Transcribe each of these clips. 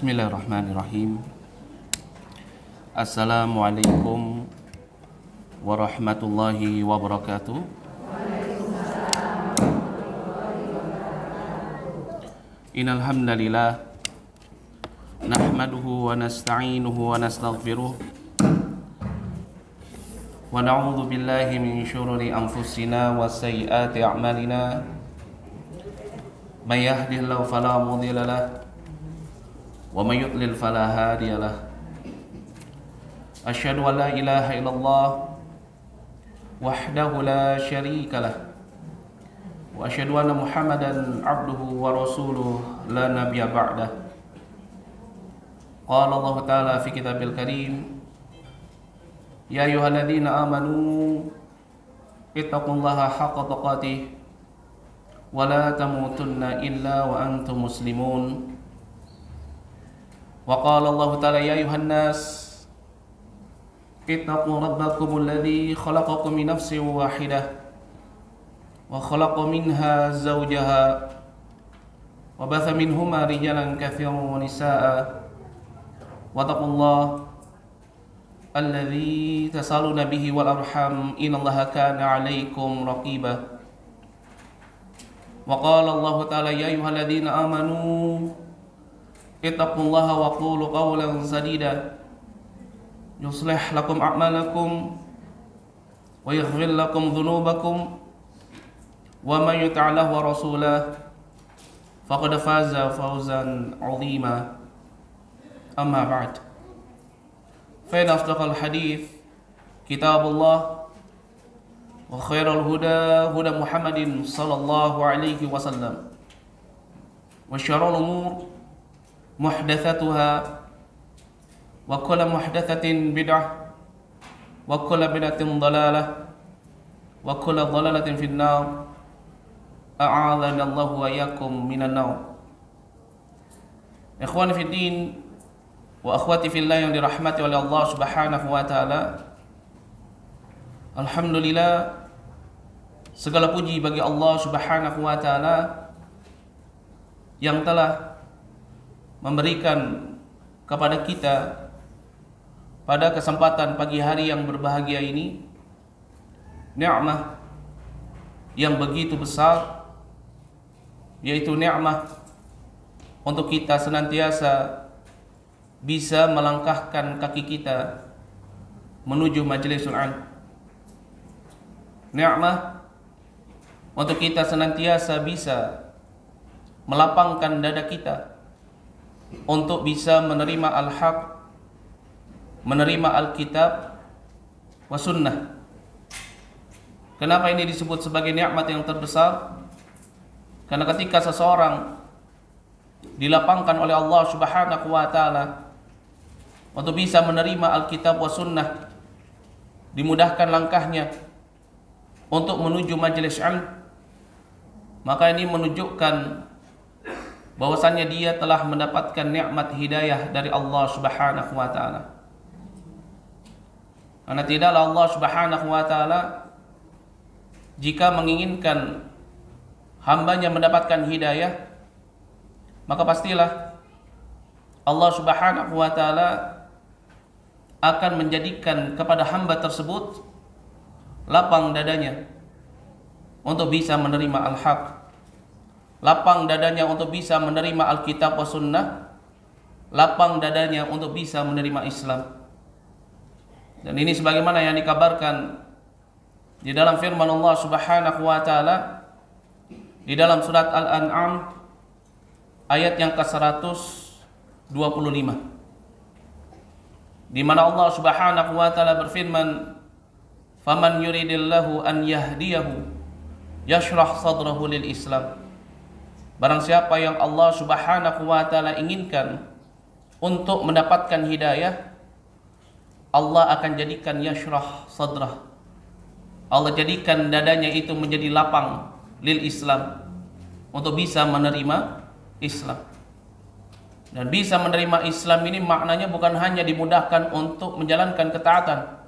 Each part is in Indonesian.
Bismillahirrahmanirrahim. Assalamualaikum warahmatullahi wabarakatuh. Innal hamdalillah nahmaduhu wa nasta'inuhu wa nastaghfiruh wa na'udzu billahi min syururi anfusina wa sayyiati a'malina. May yahdihillahu fala mudilla lahu wa may yudlil fala hadiya lahu. Asyhadu an la ilaha illallah wahdahu la syarika lah wa asyhadu anna Muhammadan abduhu wa rasuluh la nabiyya ba'dah. Qala Allah Ta'ala fi kitabil karim, ya ayyuhalladzina amanu ittaqullaha haqqa tuqatih wa la tamutunna illa wa antum muslimun. Wa qala Allah Ta'ala, ya ayuhan nas ittaqu rabbakum alladhi khalaqakum min nafsin wahidah wa khalaqa minha zawjaha wa batha minhuma rijalan katsiran wa nisaa'a wa taqullaha alladhi tasaluna bihi wal arham innallaha kana 'alaykum raqiba. Wa qala Allah Ta'ala, ya ayyuhalladzina amanu ittaqullaha wa qulu qawlan sadida yuslih lakum a'malakum wa yaghfir lakum dhunubakum wa may yuti'illah wa rasulahu faqad faza fawzan 'azima. Amma ba'd, fa inna asdaqal hadits kitabullah wa khairal huda huda Muhammadin sallallahu alaihi wasallam wa syarrul umur muhdatsatuha wa kullu muhdatsatin bid'ah wa kullu bid'atin dhalalah wa kullu dhalalatin fin nar. A'adzana Allahu wa iyyakum minan nar. Ikhwani fid din wa akhwati fillah yang dirahmati oleh Allah Subhanahu wa taala. Alhamdulillah, segala puji bagi Allah Subhanahu wa taala yang telah memberikan kepada kita pada kesempatan pagi hari yang berbahagia ini nikmat yang begitu besar, yaitu nikmat untuk kita senantiasa bisa melangkahkan kaki kita menuju majlisul ilm. Nikmat untuk kita senantiasa bisa melapangkan dada kita untuk bisa menerima al-haq, menerima al-kitab wa sunnah. Kenapa ini disebut sebagai nikmat yang terbesar? Karena ketika seseorang dilapangkan oleh Allah Subhanahu wa taala untuk bisa menerima al-kitab wa sunnah, dimudahkan langkahnya untuk menuju majelis ilmu, maka ini menunjukkan bahwasannya dia telah mendapatkan nikmat hidayah dari Allah Subhanahu wa taala. Karena tidaklah Allah Subhanahu wa taala jika menginginkan hambanya mendapatkan hidayah, maka pastilah Allah Subhanahu wa taala akan menjadikan kepada hamba tersebut lapang dadanya untuk bisa menerima al-haq, lapang dadanya untuk bisa menerima Alkitab wa sunnah, lapang dadanya untuk bisa menerima Islam. Dan ini sebagaimana yang dikabarkan di dalam firman Allah Subhanahu wa taala di dalam surat Al-An'am ayat yang ke-125, di mana Allah Subhanahu wa taala berfirman, faman yuridillahu an yahdiyahu yashrah sadrahu lil Islam. Barang siapa yang Allah Subhanahu wa taala inginkan untuk mendapatkan hidayah, Allah akan jadikan yashrah sadrah, Allah jadikan dadanya itu menjadi lapang lil Islam, untuk bisa menerima Islam. Dan bisa menerima Islam ini maknanya bukan hanya dimudahkan untuk menjalankan ketaatan,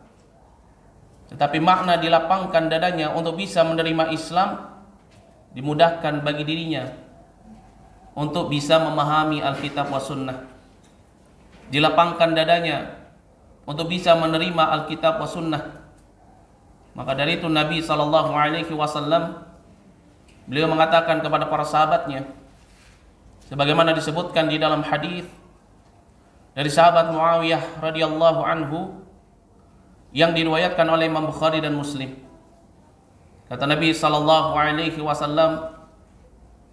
tetapi makna dilapangkan dadanya untuk bisa menerima Islam, dimudahkan bagi dirinya untuk bisa memahami Alkitab wa Sunnah. dilapangkan dadanya untuk bisa menerima Alkitab wa Sunnah. Maka dari itu Nabi SAW beliau mengatakan kepada para sahabatnya, sebagaimana disebutkan di dalam hadis dari sahabat Muawiyah radhiyallahu anhu yang diriwayatkan oleh Imam Bukhari dan Muslim. Kata Nabi SAW,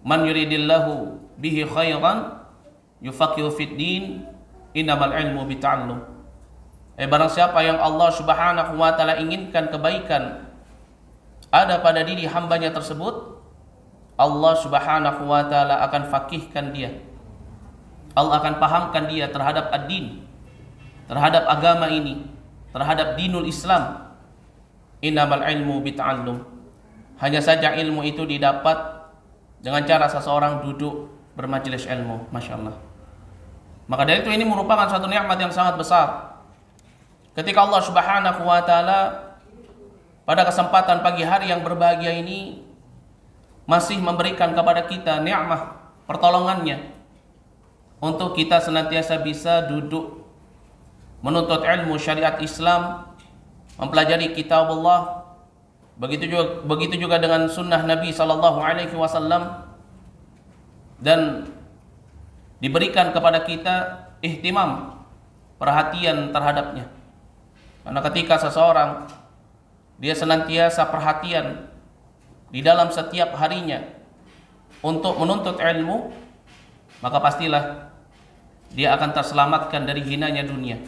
"Man yuridillahu bihi khairan yufaqihu fid din, innamal ilmu bita'allum." Barang siapa yang Allah Subhanahu wa taala inginkan kebaikan ada pada diri hambanya tersebut, Allah Subhanahu wa taala akan fakihkan dia. Allah akan pahamkan dia terhadap ad-din, terhadap agama ini, terhadap dinul Islam. Innamal ilmu bita'allum. Hanya saja ilmu itu didapat dengan cara seseorang duduk bermajelis ilmu. Masya Allah. Maka dari itu ini merupakan suatu nikmat yang sangat besar. Ketika Allah Subhanahu wa taala pada kesempatan pagi hari yang berbahagia ini masih memberikan kepada kita nikmat pertolongannya untuk kita senantiasa bisa duduk menuntut ilmu syariat Islam, mempelajari kitab Allah, begitu juga dengan sunnah Nabi SAW, dan diberikan kepada kita ihtimam, perhatian terhadapnya. Karena ketika seseorang dia senantiasa perhatian di dalam setiap harinya untuk menuntut ilmu, maka pastilah dia akan terselamatkan dari hinanya dunia.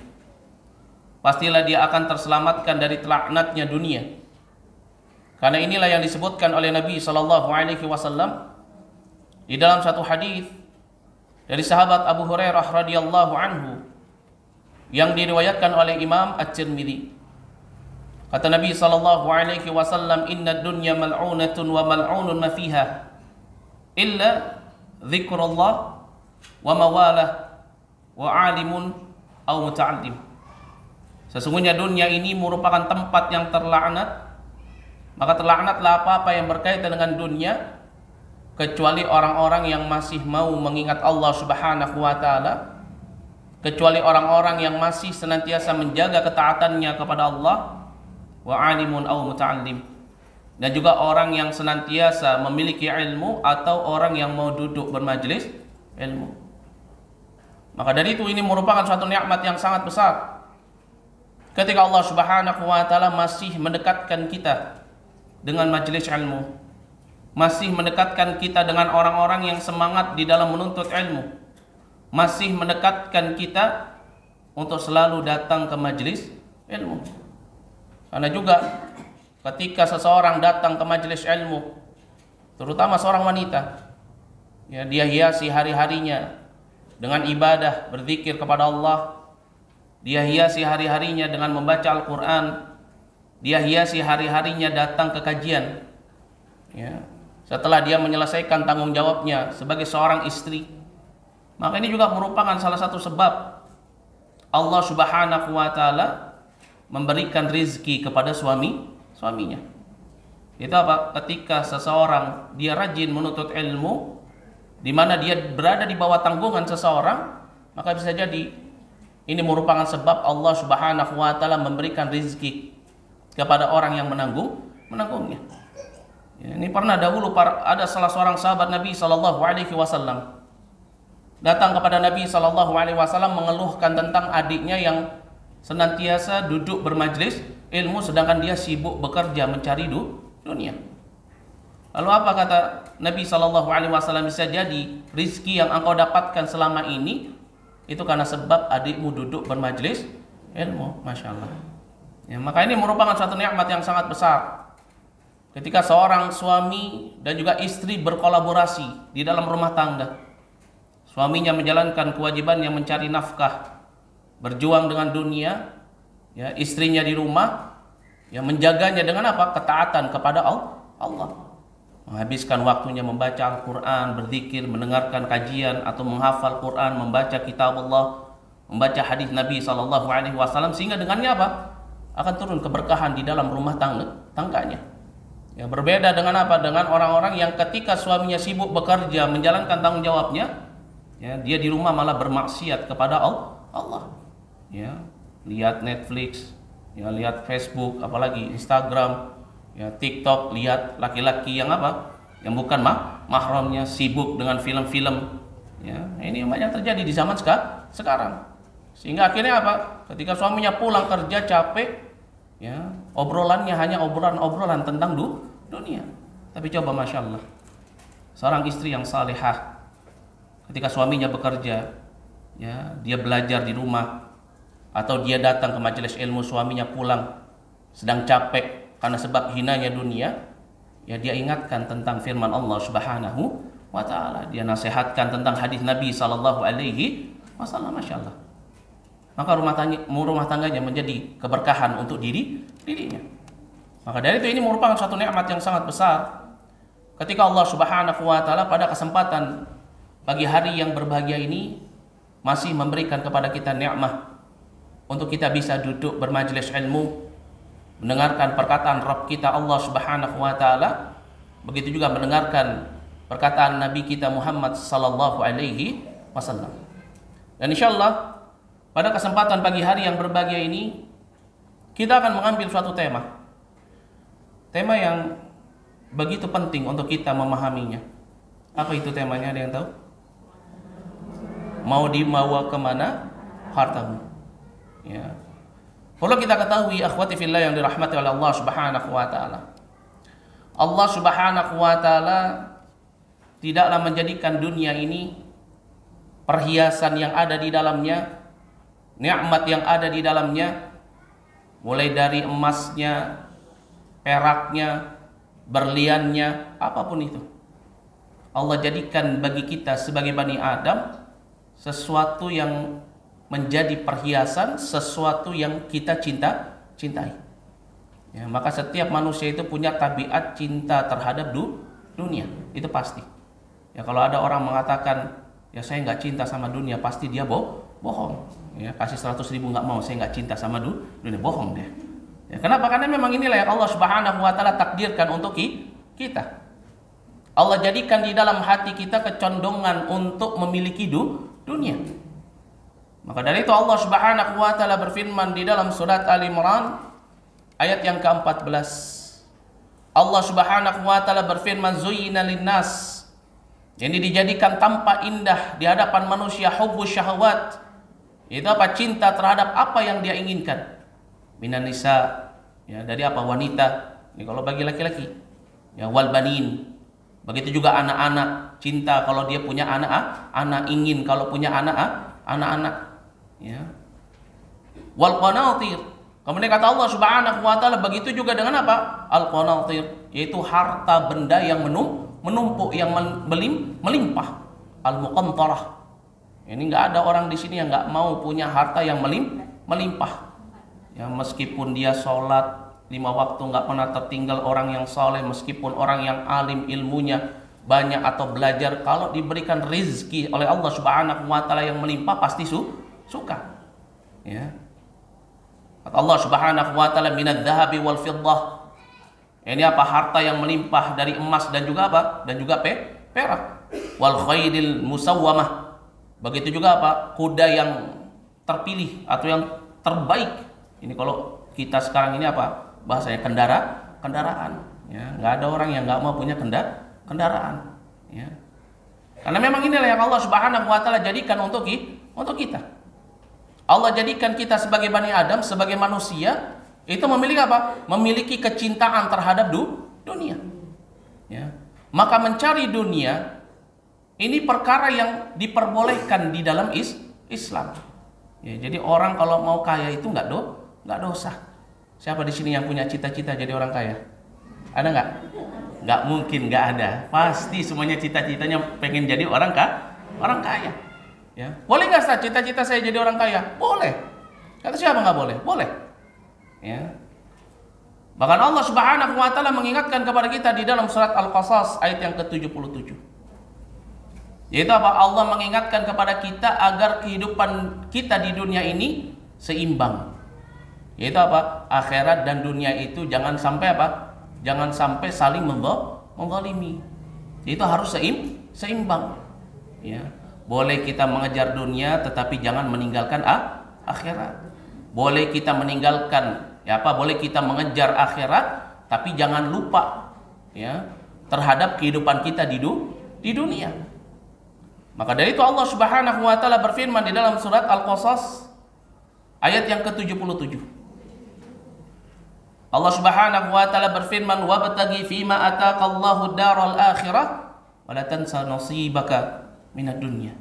Pastilah dia akan terselamatkan dari laknatnya dunia. Karena inilah yang disebutkan oleh Nabi SAW di dalam satu hadis dari sahabat Abu Hurairah radhiyallahu anhu yang diriwayatkan oleh Imam At-Tirmidzi. Kata Nabi SAW, "Inna dunya mal'unatun wa mal'unun ma fiha illa dzikrullah wa mawalah wa alimun aw muta'allim." Sesungguhnya dunia ini merupakan tempat yang terlaknat, maka terlaknatlah apa-apa yang berkaitan dengan dunia kecuali orang-orang yang masih mau mengingat Allah Subhanahu wa taala, kecuali orang-orang yang masih senantiasa menjaga ketaatannya kepada Allah, wa alimun aw muta'allim, dan juga orang yang senantiasa memiliki ilmu atau orang yang mau duduk bermajelis ilmu. Maka dari itu ini merupakan suatu nikmat yang sangat besar ketika Allah Subhanahu wa taala masih mendekatkan kita dengan majelis ilmu, masih mendekatkan kita dengan orang-orang yang semangat di dalam menuntut ilmu, masih mendekatkan kita untuk selalu datang ke majelis ilmu. Karena juga ketika seseorang datang ke majelis ilmu, terutama seorang wanita, ya, dia hiasi hari-harinya dengan ibadah, berzikir kepada Allah. Dia hiasi hari-harinya dengan membaca Al-Quran. Dia hiasi hari-harinya datang ke kajian, ya. Setelah dia menyelesaikan tanggung jawabnya sebagai seorang istri, maka ini juga merupakan salah satu sebab Allah Subhanahu wa taala memberikan rizki kepada suaminya. Itu apa? Ketika seseorang dia rajin menuntut ilmu, di mana dia berada di bawah tanggungan seseorang, maka bisa jadi ini merupakan sebab Allah Subhanahu wa taala memberikan rizki kepada orang yang menanggungnya. Ya, ini pernah dahulu ada salah seorang sahabat Nabi SAW datang kepada Nabi SAW mengeluhkan tentang adiknya yang senantiasa duduk bermajlis ilmu sedangkan dia sibuk bekerja mencari dunia. Lalu apa kata Nabi SAW? Bisa jadi rizki yang engkau dapatkan selama ini itu karena sebab adikmu duduk bermajlis ilmu. Masya Allah. Ya, maka ini merupakan suatu nikmat yang sangat besar ketika seorang suami dan juga istri berkolaborasi di dalam rumah tangga. Suaminya menjalankan kewajibannya mencari nafkah, berjuang dengan dunia, ya, istrinya di rumah, ya, menjaganya dengan apa? Ketaatan kepada Allah. Menghabiskan waktunya membaca Al-Quran, berzikir, mendengarkan kajian atau menghafal Quran, membaca kitab Allah, membaca hadis Nabi SAW, sehingga dengannya apa? Akan turun keberkahan di dalam rumah tangganya. Ya, berbeda dengan apa? Dengan orang-orang yang ketika suaminya sibuk bekerja menjalankan tanggung jawabnya, ya, dia di rumah malah bermaksiat kepada Allah. Ya, lihat Netflix, ya lihat Facebook, apalagi Instagram, ya TikTok, lihat laki-laki yang apa? Yang bukan mahramnya, sibuk dengan film-film. Ya, ini banyak terjadi di zaman sekarang. Sehingga akhirnya apa? Ketika suaminya pulang kerja capek, ya, obrolannya hanya obrolan tentang dunia. Tapi coba Masya Allah, seorang istri yang salihah, ketika suaminya bekerja, ya, dia belajar di rumah, atau dia datang ke majelis ilmu, suaminya pulang sedang capek karena sebab hinanya dunia, ya dia ingatkan tentang firman Allah Subhanahu wa ta'ala, dia nasihatkan tentang hadis Nabi sallallahu alaihi wasallam. Masya Allah, maka rumah tangganya menjadi keberkahan untuk dirinya. Maka dari itu ini merupakan suatu nikmat yang sangat besar ketika Allah Subhanahu wa ta'ala pada kesempatan pagi hari yang berbahagia ini masih memberikan kepada kita nikmat untuk kita bisa duduk bermajelis ilmu, mendengarkan perkataan Rabb kita Allah Subhanahu wa ta'ala, begitu juga mendengarkan perkataan Nabi kita Muhammad sallallahu alaihi wasallam. Dan insyaallah pada kesempatan pagi hari yang berbahagia ini kita akan mengambil suatu tema yang begitu penting untuk kita memahaminya. Apa itu temanya? Ada yang tahu? Mau dibawa kemana hartamu? Ya. Perlu kita ketahui akhwati fillah yang dirahmati oleh Allah Subhanahu wa ta'ala, Allah Subhanahu wa ta'ala tidaklah menjadikan dunia ini, perhiasan yang ada di dalamnya, nikmat yang ada di dalamnya, mulai dari emasnya, peraknya, berliannya, apapun itu, Allah jadikan bagi kita sebagai Bani Adam sesuatu yang menjadi perhiasan, sesuatu yang kita cintai. Ya, maka setiap manusia itu punya tabiat cinta terhadap dunia, itu pasti. Ya, kalau ada orang mengatakan, ya saya nggak cinta sama dunia, pasti dia bohong. Ya, kasih 100.000 nggak mau, saya nggak cinta sama dunia, bohong dia. Ya, kenapa? Karena memang inilah yang Allah Subhanahu wa ta'ala takdirkan untuk kita. Allah jadikan di dalam hati kita kecondongan untuk memiliki dunia. Maka dari itu Allah Subhanahu wa ta'ala berfirman di dalam surat Ali Imran ayat yang ke-14. Allah Subhanahu wa ta'ala berfirman, zuyyina linnas, jadi dijadikan tampak indah di hadapan manusia hubbus syahwat, itu apa? Cinta terhadap apa yang dia inginkan, minan nisa, ya, dari apa? Wanita. Ini kalau bagi laki-laki, ya, wal banin, begitu juga anak-anak, cinta kalau dia punya anak ingin kalau punya anak-anak, ya. Wal qanatir, kemudian kata Allah Subhanahu wa ta'ala begitu juga dengan apa? Al qanatir, yaitu harta benda yang menumpuk, yang melimpah. Al muqantarah, ini nggak ada orang di sini yang nggak mau punya harta yang melimpah. Ya, meskipun dia sholat 5 waktu nggak pernah tertinggal, orang yang soleh, meskipun orang yang alim ilmunya banyak atau belajar, kalau diberikan rizki oleh Allah Subhanahu wa ta'ala yang melimpah pasti suka. Ya. Kata Allah Subhanahu wa ta'ala, minadz dzahabi wal fiddah, ini apa? Harta yang melimpah dari emas dan juga apa? Dan juga perak. Wal khairil musawwamah, begitu juga apa? Kuda yang terpilih atau yang terbaik. Ini kalau kita sekarang ini apa? Bahasanya kendaraan. Ya, nggak ada orang yang nggak mau punya kendaraan. Ya. Karena memang inilah yang Allah Subhanahu wa ta'ala jadikan untuk kita. Allah jadikan kita sebagai Bani Adam, sebagai manusia, itu memiliki apa? Memiliki kecintaan terhadap dunia. Ya. Maka mencari dunia ini perkara yang diperbolehkan di dalam Islam. Ya, jadi orang kalau mau kaya itu nggak dosa. Siapa di sini yang punya cita-cita jadi orang kaya? Ada nggak? Nggak mungkin, nggak ada. Pasti semuanya cita-citanya pengen jadi orang kaya. Ya, boleh nggak Ustaz? Cita-cita saya jadi orang kaya? Boleh. Kata siapa nggak boleh? Boleh. Ya. Bahkan Allah Subhanahu wa ta'ala mengingatkan kepada kita di dalam surat Al-Qasas ayat yang ke-77. Yaitu apa? Allah mengingatkan kepada kita agar kehidupan kita di dunia ini seimbang. Yaitu apa? Akhirat dan dunia itu jangan sampai apa? Jangan sampai saling menzalimi. Itu harus seimbang. Ya. Boleh kita mengejar dunia tetapi jangan meninggalkan akhirat. Boleh kita meninggalkan boleh kita mengejar akhirat tapi jangan lupa terhadap kehidupan kita di dunia. Maka dari itu Allah Subhanahu wa taala berfirman di dalam surat Al-Qasas ayat yang ke-77. Allah Subhanahu wa taala berfirman, "Wabtaghi fima ataqallahu daral akhirah wa la tansa nasibaka minad dunya."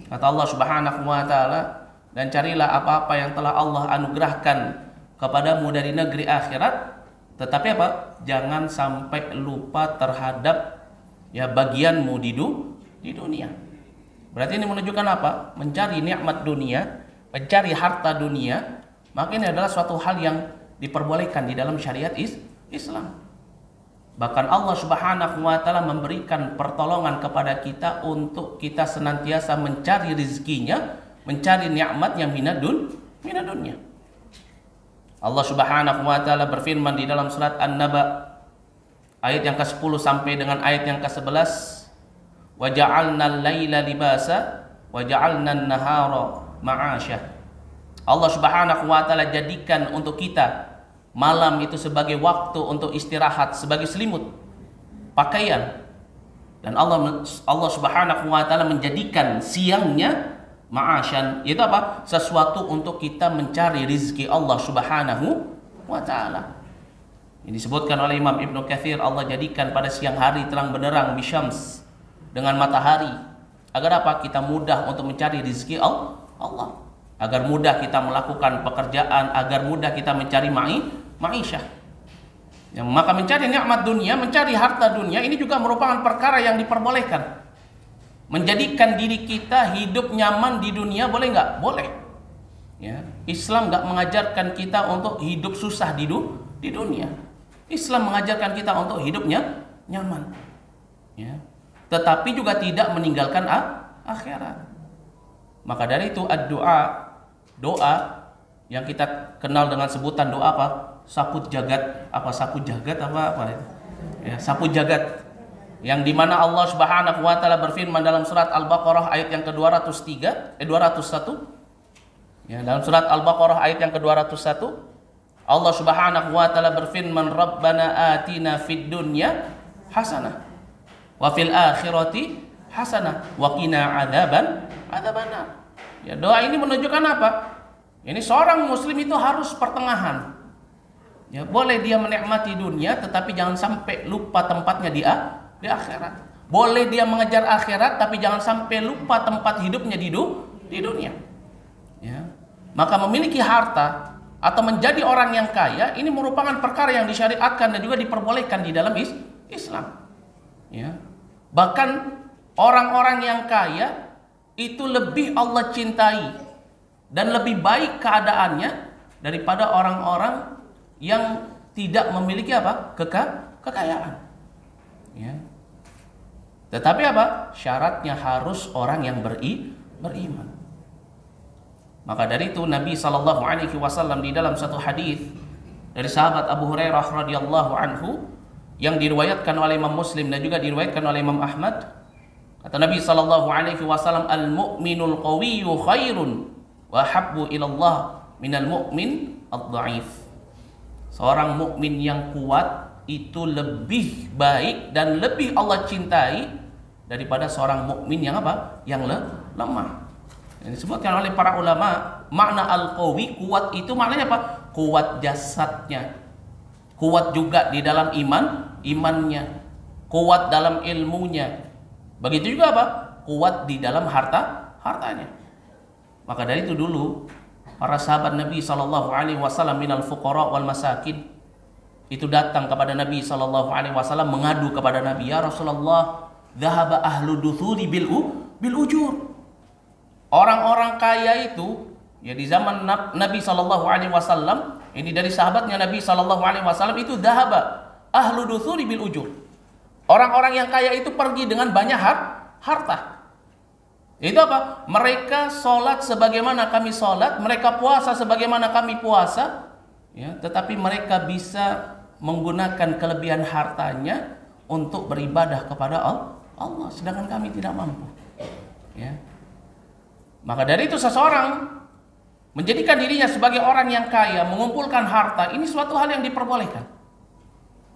Kata Allah Subhanahu wa taala, dan carilah apa-apa yang telah Allah anugerahkan kepadamu dari negeri akhirat, tetapi jangan sampai lupa terhadap bagianmu di dunia. Berarti ini menunjukkan mencari nikmat dunia, mencari harta dunia, maka ini adalah suatu hal yang diperbolehkan di dalam syariat Islam. Bahkan Allah Subhanahu wa taala memberikan pertolongan kepada kita untuk kita senantiasa mencari rezekinya, mencari nikmat yang minad dunya. Allah Subhanahu wa taala berfirman di dalam surat An-Naba ayat yang ke-10 sampai dengan ayat yang ke-11, "Wa ja'alna al-laila libasa wa ja'alna an-nahara ma'asya." Allah Subhanahu wa taala jadikan untuk kita malam itu sebagai waktu untuk istirahat, sebagai selimut, pakaian. Dan Allah Subhanahu wa taala menjadikan siangnya ma'asyan, itu sesuatu untuk kita mencari rizki Allah Subhanahu wa taala. Ini disebutkan oleh Imam Ibnu Katsir, Allah jadikan pada siang hari terang benderang bisyams, dengan matahari, agar kita mudah untuk mencari rizki Allah, agar mudah kita melakukan pekerjaan, agar mudah kita mencari ma'isyah. Maka mencari nikmat dunia, mencari harta dunia, ini juga merupakan perkara yang diperbolehkan. Menjadikan diri kita hidup nyaman di dunia boleh nggak? Boleh. Islam nggak mengajarkan kita untuk hidup susah di dunia. Islam mengajarkan kita untuk hidupnya nyaman. Tetapi juga tidak meninggalkan akhirat. Maka dari itu doa yang kita kenal dengan sebutan doa sapu jagat, sapu jagat, yang dimana Allah Subhanahu wa taala berfirman dalam surat Al-Baqarah ayat yang ke-201. Dalam surat Al-Baqarah ayat yang ke-201, Allah Subhanahu wa taala berfirman, "Rabbana atina fid dunya hasanah wa fil akhirati hasanah wa qina adzabannar." Doa ini menunjukkan ini seorang muslim itu harus pertengahan. Boleh dia menikmati dunia tetapi jangan sampai lupa tempatnya di akhirat. Boleh dia mengejar akhirat tapi jangan sampai lupa tempat hidupnya di dunia. Maka memiliki harta atau menjadi orang yang kaya ini merupakan perkara yang disyariatkan dan juga diperbolehkan di dalam Islam. Bahkan orang-orang yang kaya itu lebih Allah cintai dan lebih baik keadaannya daripada orang-orang yang tidak memiliki kekayaan. Tetapi syaratnya harus orang yang beriman. Maka dari itu Nabi SAW di dalam satu hadis dari sahabat Abu Hurairah radhiyallahu anhu yang diriwayatkan oleh Imam Muslim dan juga diriwayatkan oleh Imam Ahmad, kata Nabi SAW, "Al-mu'minul qawiyyu khairun wa habbu ilallah minal mu'min ad-dha'if." Seorang mukmin yang kuat itu lebih baik dan lebih Allah cintai daripada seorang mukmin yang yang lemah. Ini disebutkan oleh para ulama, makna al-qawi, kuat itu maknanya kuat jasadnya, kuat juga di dalam imannya, kuat dalam ilmunya. Begitu juga kuat di dalam hartanya. Maka dari itu dulu para sahabat Nabi SAW minal fuqara wal masakin itu datang kepada Nabi SAW mengadu kepada Nabi, "Ya Rasulullah, dhahaba ahlu duthuri bil ujur." Orang-orang kaya itu di zaman Nabi SAW, ini dari sahabatnya Nabi SAW, itu dhahaba ahlu duthuri bil ujur. Orang-orang yang kaya itu pergi dengan banyak harta. Itu mereka sholat sebagaimana kami sholat, mereka puasa sebagaimana kami puasa, tetapi mereka bisa menggunakan kelebihan hartanya untuk beribadah kepada Allah, sedangkan kami tidak mampu. Ya. Maka dari itu seseorang menjadikan dirinya sebagai orang yang kaya, mengumpulkan harta, ini suatu hal yang diperbolehkan.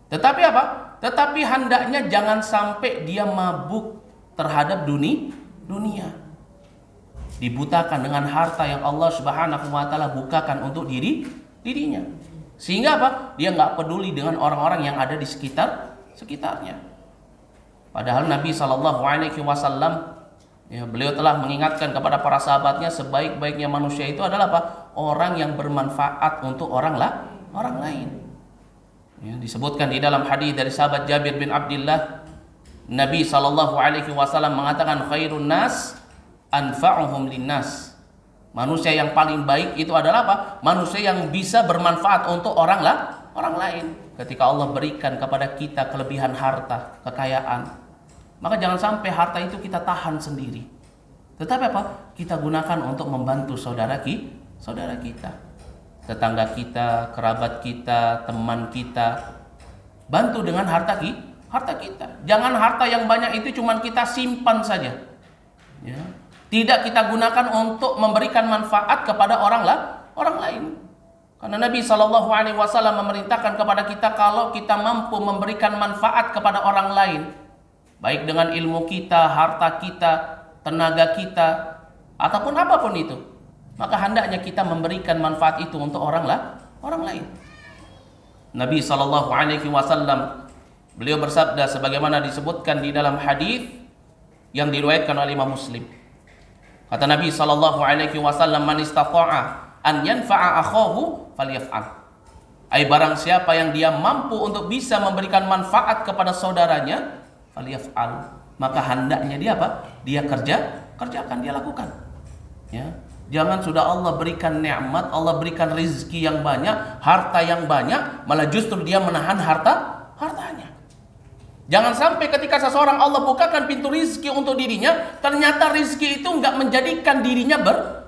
Tetapi apa? Tetapi hendaknya jangan sampai dia mabuk terhadap dunia. Dibutakan dengan harta yang Allah Subhanahu wa taala bukakan untuk dirinya. Sehingga apa? Dia nggak peduli dengan orang-orang yang ada di sekitarnya. Padahal Nabi Shallallahu Alaihi Wasallam, ya, beliau telah mengingatkan kepada para sahabatnya, sebaik-baiknya manusia itu adalah apa? Orang yang bermanfaat untuk orang lain. Ya, disebutkan di dalam hadis dari sahabat Jabir bin Abdullah, Nabi Shallallahu Alaihi Wasallam mengatakan, khairun nas anfa'uhum linnas. Manusia yang paling baik itu adalah apa? Manusia yang bisa bermanfaat untuk orang lain. Ketika Allah berikan kepada kita kelebihan harta, kekayaan, maka jangan sampai harta itu kita tahan sendiri. Tetapi apa? Kita gunakan untuk membantu saudara kita, tetangga kita, kerabat kita, teman kita. Bantu dengan harta kita. Jangan harta yang banyak itu cuma kita simpan saja. Ya. Tidak kita gunakan untuk memberikan manfaat kepada orang lain. Karena Nabi Shallallahu Alaihi Wasallam memerintahkan kepada kita, kalau kita mampu memberikan manfaat kepada orang lain, baik dengan ilmu kita, harta kita, tenaga kita, ataupun apapun itu, maka hendaknya kita memberikan manfaat itu untuk orang lain. Nabi Shallallahu Alaihi Wasallam, beliau bersabda sebagaimana disebutkan di dalam hadis yang diriwayatkan oleh Imam Muslim. Kata Nabi Shallallahu Alaihi Wasallam, man istata'a an yanfa'a akhahu falyaf'al. Ai barang siapa yang dia mampu untuk bisa memberikan manfaat kepada saudaranya, falyaf'al, maka hendaknya dia apa? Dia kerjakan, dia lakukan. Ya. Jangan sudah Allah berikan nikmat, Allah berikan rezeki yang banyak, harta yang banyak, malah justru dia menahan hartanya. Jangan sampai ketika seseorang Allah bukakan pintu rizki untuk dirinya, ternyata rizki itu enggak menjadikan dirinya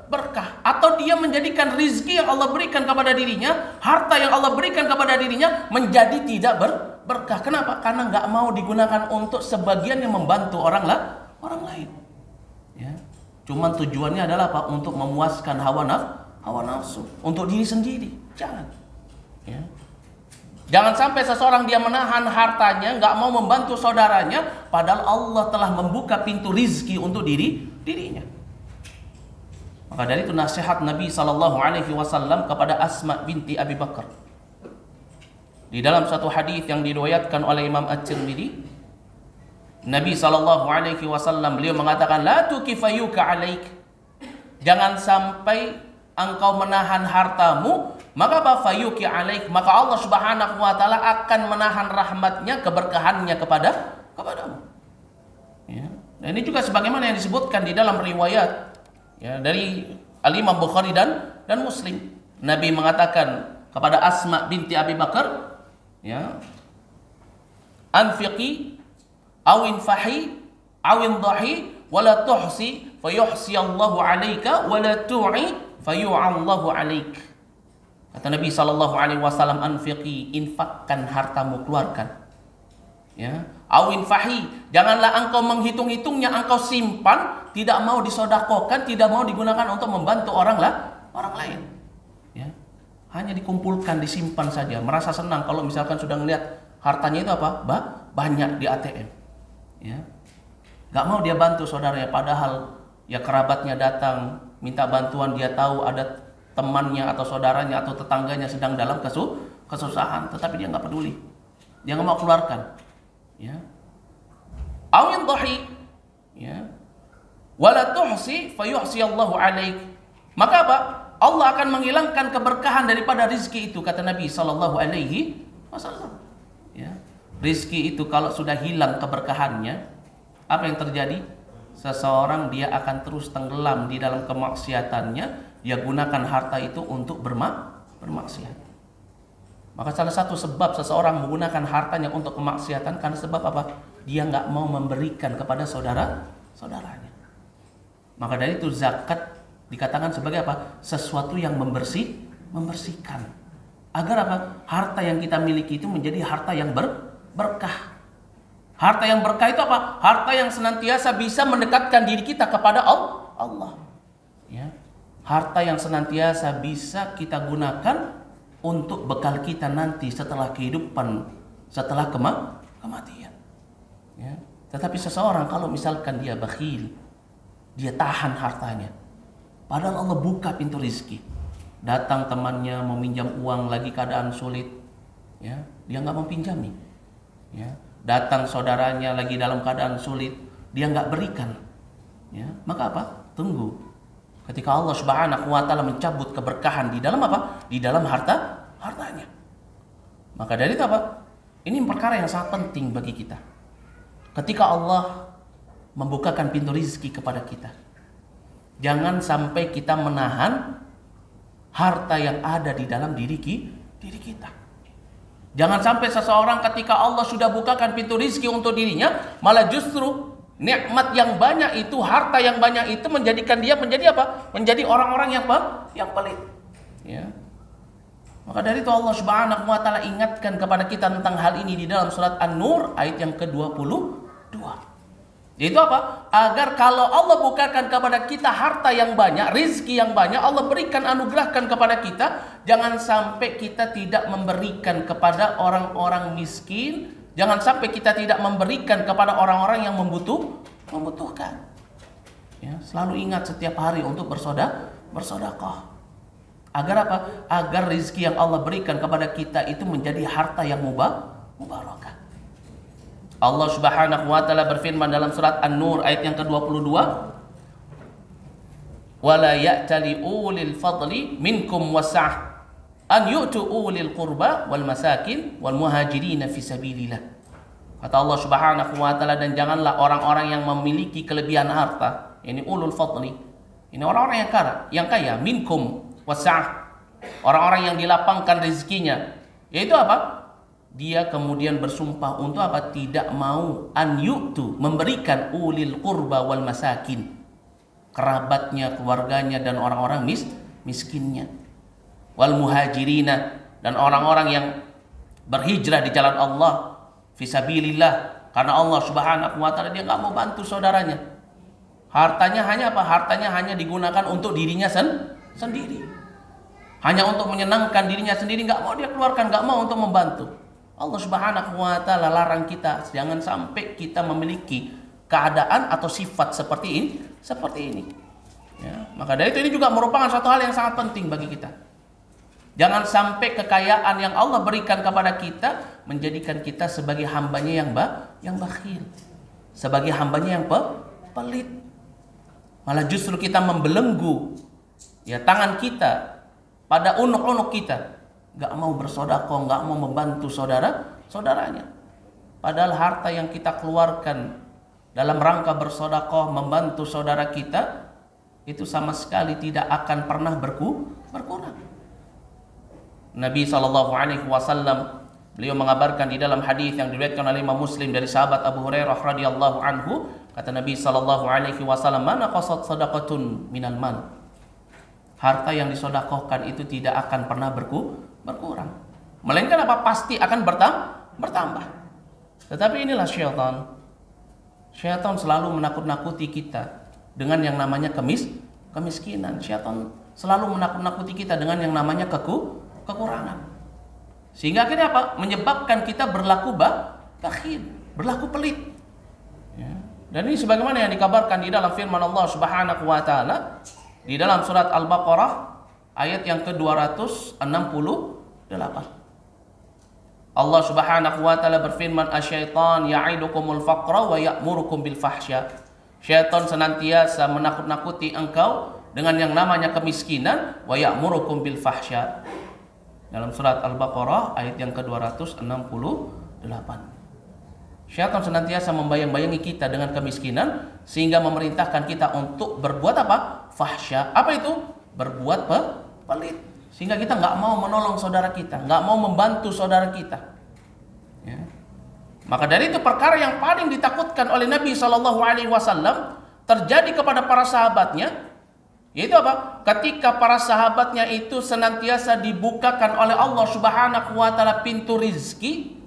berkah. Atau dia menjadikan rizki yang Allah berikan kepada dirinya, harta yang Allah berikan kepada dirinya menjadi tidak berkah. Kenapa? Karena enggak mau digunakan untuk sebagian yang membantu orang lain. Ya. Cuman tujuannya adalah apa? Untuk memuaskan hawa nafsu. Untuk diri sendiri. Jangan. Ya. Jangan sampai seseorang dia menahan hartanya, nggak mau membantu saudaranya, padahal Allah telah membuka pintu rizki untuk dirinya. Maka dari itu nasihat Nabi Shallallahu Alaihi Wasallam kepada Asma binti Abi Bakar. Di dalam satu hadis yang diriwayatkan oleh Imam At-Tirmidzi, Nabi Shallallahu Alaihi Wasallam beliau mengatakan, la tukifayuka alaik. Jangan sampai engkau menahan hartamu, maka fayuki alaik, maka Allah Subhanahu wa taala akan menahan rahmatnya, keberkahannya kepadamu. Ya. Dan ini juga sebagaimana yang disebutkan di dalam riwayat, ya, dari Al-Imam Bukhari dan Muslim. Nabi mengatakan kepada Asma binti Abi Bakar, ya, anfiqi awin fahi awin dhahi wala tuhsi fayuhsi Allahu alaika wala tu'i fayu'allahu alaik. Kata Nabi Shallallahu Alaihi Wasallam, anfiqi, infakkan hartamu, keluarkan. Ya, awin fahi, janganlah engkau menghitung-hitungnya, engkau simpan, tidak mau disodakokan, tidak mau digunakan untuk membantu orang lain. Ya, hanya dikumpulkan, disimpan saja, merasa senang kalau misalkan sudah melihat hartanya itu apa? Banyak di ATM. Ya, nggak mau dia bantu saudaranya, padahal ya kerabatnya datang minta bantuan, dia tahu ada temannya atau saudaranya atau tetangganya sedang dalam kesusahan, tetapi dia nggak peduli, dia nggak mau keluarkan. Ya, awin dhahi, ya, wala tuhsi fayuhsi Allahu alaik, maka apa? Allah akan menghilangkan keberkahan daripada rizki itu, kata Nabi Sallallahu Alaihi Wasallam. Ya, rizki itu kalau sudah hilang keberkahannya, apa yang terjadi? Seseorang dia akan terus tenggelam di dalam kemaksiatannya. Dia gunakan harta itu untuk bermaksiat. Maka salah satu sebab seseorang menggunakan hartanya untuk kemaksiatan karena sebab apa? Dia nggak mau memberikan kepada saudaranya. Maka dari itu zakat dikatakan sebagai apa? Sesuatu yang membersihkan. Agar apa? Harta yang kita miliki itu menjadi harta yang berkah. Harta yang berkah itu apa? Harta yang senantiasa bisa mendekatkan diri kita kepada Allah. Ya. Harta yang senantiasa bisa kita gunakan untuk bekal kita nanti setelah kehidupan, setelah kematian. Ya. Tetapi seseorang kalau misalkan dia bakhil, dia tahan hartanya, padahal Allah buka pintu rizki. Datang temannya meminjam uang lagi keadaan sulit, ya, dia nggak mempinjami. Ya. Datang saudaranya lagi dalam keadaan sulit, dia nggak berikan. Ya, maka apa? Tunggu. Ketika Allah Subhanahu wa taala mencabut keberkahan di dalam apa? Di dalam hartanya. Maka dari itu apa? Ini perkara yang sangat penting bagi kita. Ketika Allah membukakan pintu rizki kepada kita, jangan sampai kita menahan harta yang ada di dalam diri kita. Jangan sampai seseorang ketika Allah sudah bukakan pintu rizki untuk dirinya, malah justru nikmat yang banyak itu, harta yang banyak itu menjadikan dia menjadi apa? Menjadi orang-orang yang pelit. Ya. Maka dari itu Allah Subhanahu wa taala ingatkan kepada kita tentang hal ini di dalam surat An-Nur ayat yang ke-22. Yaitu apa? Agar kalau Allah bukakan kepada kita harta yang banyak, rizki yang banyak, Allah berikan, anugerahkan kepada kita, jangan sampai kita tidak memberikan kepada orang-orang miskin, jangan sampai kita tidak memberikan kepada orang-orang yang membutuhkan. Ya, selalu ingat setiap hari untuk bersedekah. Agar apa? Agar rizki yang Allah berikan kepada kita itu menjadi harta yang mubarakah. Allah Subhanahu wa taala berfirman dalam surat An-Nur ayat yang ke-22, "Wala ya'tali ulil fadli minkum was'ah an yu'tu ulil qurba wal masakin wal muhajirin fi sabilillah." Kata Allah Subhanahu wa taala, dan janganlah orang-orang yang memiliki kelebihan harta, ini ulul fadli, ini orang-orang yang kaya, minkum was'ah, orang-orang yang dilapangkan rezekinya, yaitu apa? Dia kemudian bersumpah untuk apa? Tidak mau an yu'tu, memberikan ulil qurba wal masakin, kerabatnya, keluarganya dan orang-orang miskinnya, wal muhajirina, dan orang-orang yang berhijrah di jalan Allah, fisabilillah, karena Allah Subhanahu wa taala dia nggak mau bantu saudaranya. Hartanya hanya apa? Hartanya hanya digunakan untuk dirinya sendiri, hanya untuk menyenangkan dirinya sendiri, nggak mau dia keluarkan, nggak mau untuk membantu. Allah Subhanahu wa taala larang kita jangan sampai kita memiliki keadaan atau sifat seperti ini. Ya, maka dari itu ini juga merupakan suatu hal yang sangat penting bagi kita. Jangan sampai kekayaan yang Allah berikan kepada kita menjadikan kita sebagai hambanya yang bakhil, sebagai hambanya yang pelit. Malah justru kita membelenggu ya tangan kita pada unuk-unuk kita, nggak mau bersedekah, nggak mau membantu saudaranya. Padahal harta yang kita keluarkan dalam rangka bersedekah, membantu saudara kita, itu sama sekali tidak akan pernah berkurang. Nabi SAW beliau mengabarkan di dalam hadis yang diriwayatkan oleh Imam Muslim dari sahabat Abu Hurairah radhiyallahu anhu, kata Nabi SAW, "Mana qasat sadaqatun minal mal." Harta yang disedekahkan itu tidak akan pernah berkurang, melainkan apa? Pasti akan bertambah. Tetapi inilah syaitan selalu menakut-nakuti kita dengan yang namanya kemiskinan. Syaitan selalu menakut-nakuti kita dengan yang namanya kekurangan, sehingga akhirnya apa? Menyebabkan kita berlaku bakhil, berlaku pelit. Ya. Dan ini sebagaimana yang dikabarkan di dalam firman Allah Subhanahu wa taala di dalam surat Al-Baqarah ayat yang ke-268. Allah Subhanahu wa taala berfirman, "Asyaitan ya'idukumul faqra wa ya'murukum bil fahsya." Syaitan senantiasa menakut-nakuti engkau dengan yang namanya kemiskinan, wa ya'murukum bil fahsya. Dalam surat Al-Baqarah ayat yang ke-268. Syaitan senantiasa membayang-bayangi kita dengan kemiskinan sehingga memerintahkan kita untuk berbuat apa? Fahsya. Apa itu? Berbuat pelit. Sehingga kita nggak mau menolong saudara kita, nggak mau membantu saudara kita. Ya. Maka dari itu perkara yang paling ditakutkan oleh Nabi SAW terjadi kepada para sahabatnya, yaitu apa? Ketika para sahabatnya itu senantiasa dibukakan oleh Allah Subhanahu wa taala pintu rizki,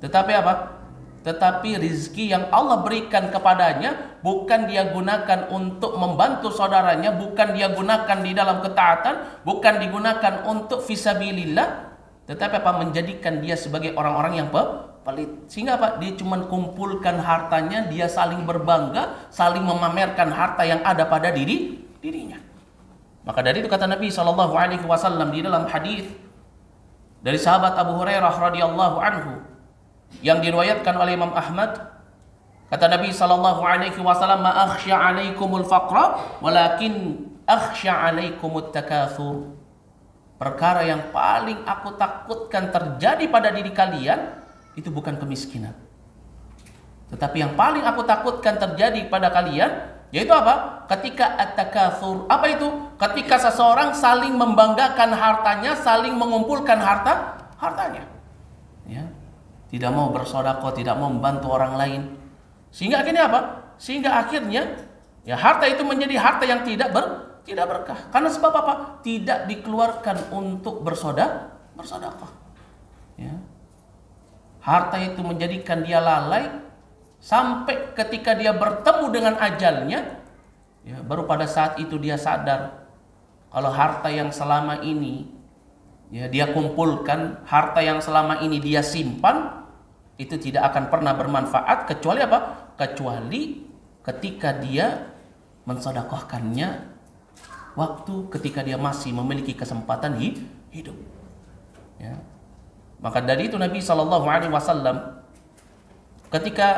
tetapi apa? tetapi rizki yang Allah berikan kepadanya bukan dia gunakan untuk membantu saudaranya, bukan dia gunakan di dalam ketaatan, bukan digunakan untuk fisabilillah, tetapi apa, menjadikan dia sebagai orang-orang yang pelit. Sehingga apa, dia cuma kumpulkan hartanya, dia saling berbangga, saling memamerkan harta yang ada pada dirinya. Maka dari itu kata Nabi SAW di dalam hadis dari sahabat Abu Hurairah radhiyallahu anhu yang diriwayatkan oleh Imam Ahmad, kata Nabi SAW, "Ma akhsha 'alaikumul faqra, walakin akhsha 'alaikumut takatsur." Perkara yang paling aku takutkan terjadi pada diri kalian itu bukan kemiskinan, tetapi yang paling aku takutkan terjadi pada kalian yaitu apa? Ketika at-takatsur. Apa itu? Ketika seseorang saling membanggakan hartanya, saling mengumpulkan hartanya. Ya. Tidak mau bersedekah, tidak mau membantu orang lain. Sehingga akhirnya apa? Sehingga akhirnya ya harta itu menjadi harta yang tidak berkah. Karena sebab apa? Tidak dikeluarkan untuk bersedekah. Ya. Harta itu menjadikan dia lalai sampai ketika dia bertemu dengan ajalnya, ya, baru pada saat itu dia sadar kalau harta yang selama ini ya dia kumpulkan, harta yang selama ini dia simpan, itu tidak akan pernah bermanfaat kecuali apa? Kecuali ketika dia mensedekahkannya waktu ketika dia masih memiliki kesempatan hidup. Ya. Maka dari itu Nabi SAW ketika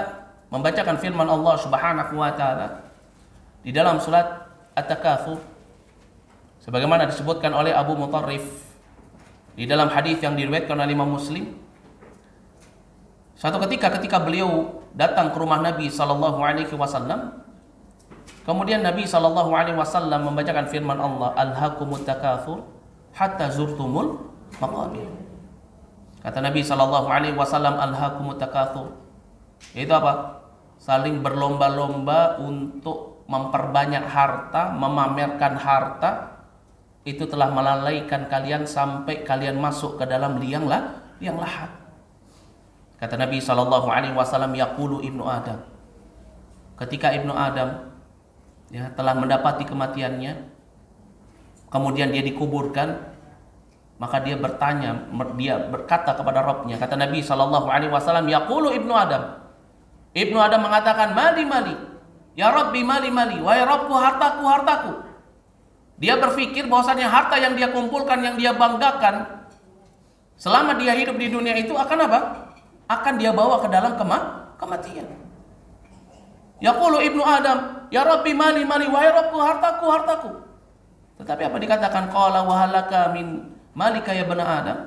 membacakan firman Allah Subhanahu wa taala di dalam surat At-Takatsur, sebagaimana disebutkan oleh Abu Mutarrif di dalam hadis yang diriwayatkan oleh Imam Muslim, suatu ketika beliau datang ke rumah Nabi sallallahu alaihi wasallam, kemudian Nabi sallallahu alaihi wasallam membacakan firman Allah, "Alhaakumut takatsur hatta zurtumul maqabir." Kata Nabi sallallahu alaihi wasallam, "Alhaakumut takatsur." Itu apa? Saling berlomba-lomba untuk memperbanyak harta, memamerkan harta, itu telah melalaikan kalian sampai kalian masuk ke dalam liang lahat. Kata Nabi SAW, "Yaqulu ibnu Adam." Ketika ibnu Adam ya telah mendapati kematiannya, kemudian dia dikuburkan, maka dia berkata kepada Rabbnya. Kata Nabi SAW, "Yaqulu ibnu Adam." Ibnu Adam mengatakan, "Mali, ya Rabbi, mali, wahai Rabbku, hartaku." Dia berpikir bahwasanya harta yang dia kumpulkan, yang dia banggakan selama dia hidup di dunia itu akan apa? Akan dia bawa ke dalam kematian. Yaqulu ibnu Adam, "Ya Rabbi, mali, wahai Rabbku, hartaku." Tetapi apa dikatakan? Qala wa halaka min malika ya bani Adam.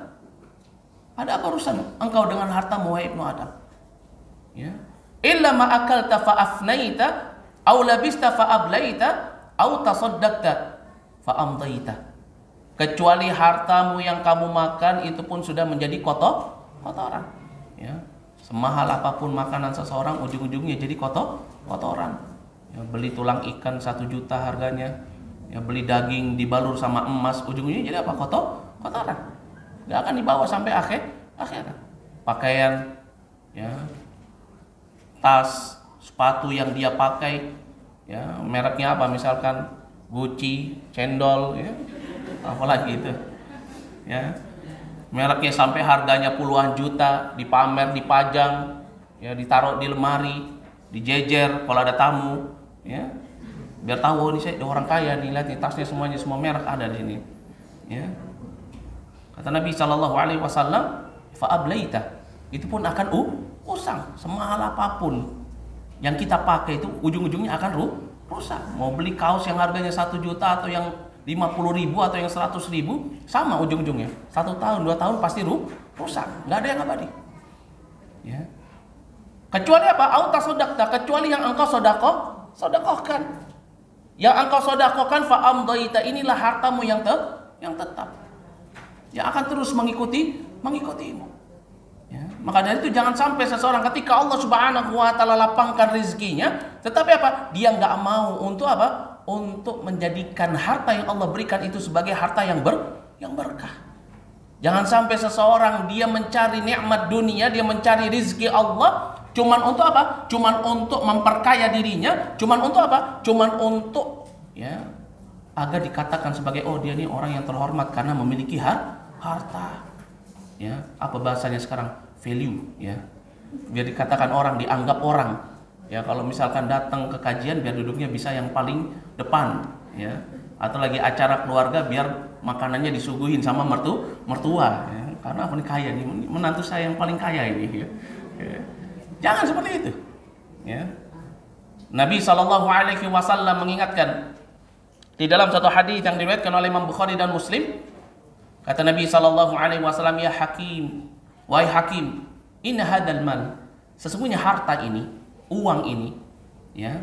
Ada apa urusan engkau dengan hartamu wahai ibnu Adam? Ya. Illa ma akalta fa afnaita aw labista fa ablaita aw tasaddaqta fa amdaita. Kecuali hartamu yang kamu makan itu pun sudah menjadi kotoran. Ya. Semahal apapun makanan seseorang, ujung-ujungnya jadi kotoran. Ya, beli tulang ikan 1 juta harganya, ya beli daging dibalur sama emas, ujung-ujungnya jadi apa? Kotoran. Gak akan dibawa sampai akhirat. Pakaian, ya, tas, sepatu yang dia pakai, ya mereknya apa? Misalkan Gucci, cendol, ya, apalagi itu, ya mereknya sampai harganya puluhan juta, dipamer, dipajang, ya ditaruh di lemari, dijejer kalau ada tamu, ya biar tahu, oh, ini saya orang kaya nih, lihat nih tasnya semuanya semua merek ada di sini, ya. Kata Nabi SAW, "Fa'ablaita." Itu pun akan usang, semahal apapun yang kita pakai itu ujung-ujungnya akan rusak. Mau beli kaos yang harganya 1 juta atau yang 50.000 atau yang 100.000, sama ujung-ujungnya. 1 tahun, 2 tahun pasti rusak. Nggak ada yang abadi. Ya. Kecuali apa? Auta sodakta, kecuali yang engkau sodakohkan. Yang engkau sodakohkan fa'amdaita, inilah hartamu yang tetap. Yang akan terus mengikutimu. Ya. Maka dari itu jangan sampai seseorang ketika Allah Subhanahu wa taala lapangkan rezekinya, tetapi apa? Dia nggak mau untuk apa? Untuk menjadikan harta yang Allah berikan itu sebagai harta yang berkah. Jangan sampai seseorang dia mencari nikmat dunia, dia mencari rezeki Allah, Cuman untuk apa? Cuman untuk memperkaya dirinya, cuman untuk apa? Cuman untuk ya agar dikatakan sebagai oh dia ini orang yang terhormat karena memiliki harta. Ya, apa bahasanya sekarang? Value, ya. Biar dikatakan orang, dianggap orang. Ya, kalau misalkan datang ke kajian biar duduknya bisa yang paling depan, ya. Atau lagi acara keluarga biar makanannya disuguhin sama mertua, ya. Karena apa nih kaya nih, menantu saya yang paling kaya ini, ya. Ya. Jangan seperti itu. Ya. Nabi SAW mengingatkan di dalam satu hadis yang diriwayatkan oleh Imam Bukhari dan Muslim, kata Nabi SAW, ya Hakim, wahai Hakim, inna hadal mal, sesungguhnya harta ini, uang ini, ya,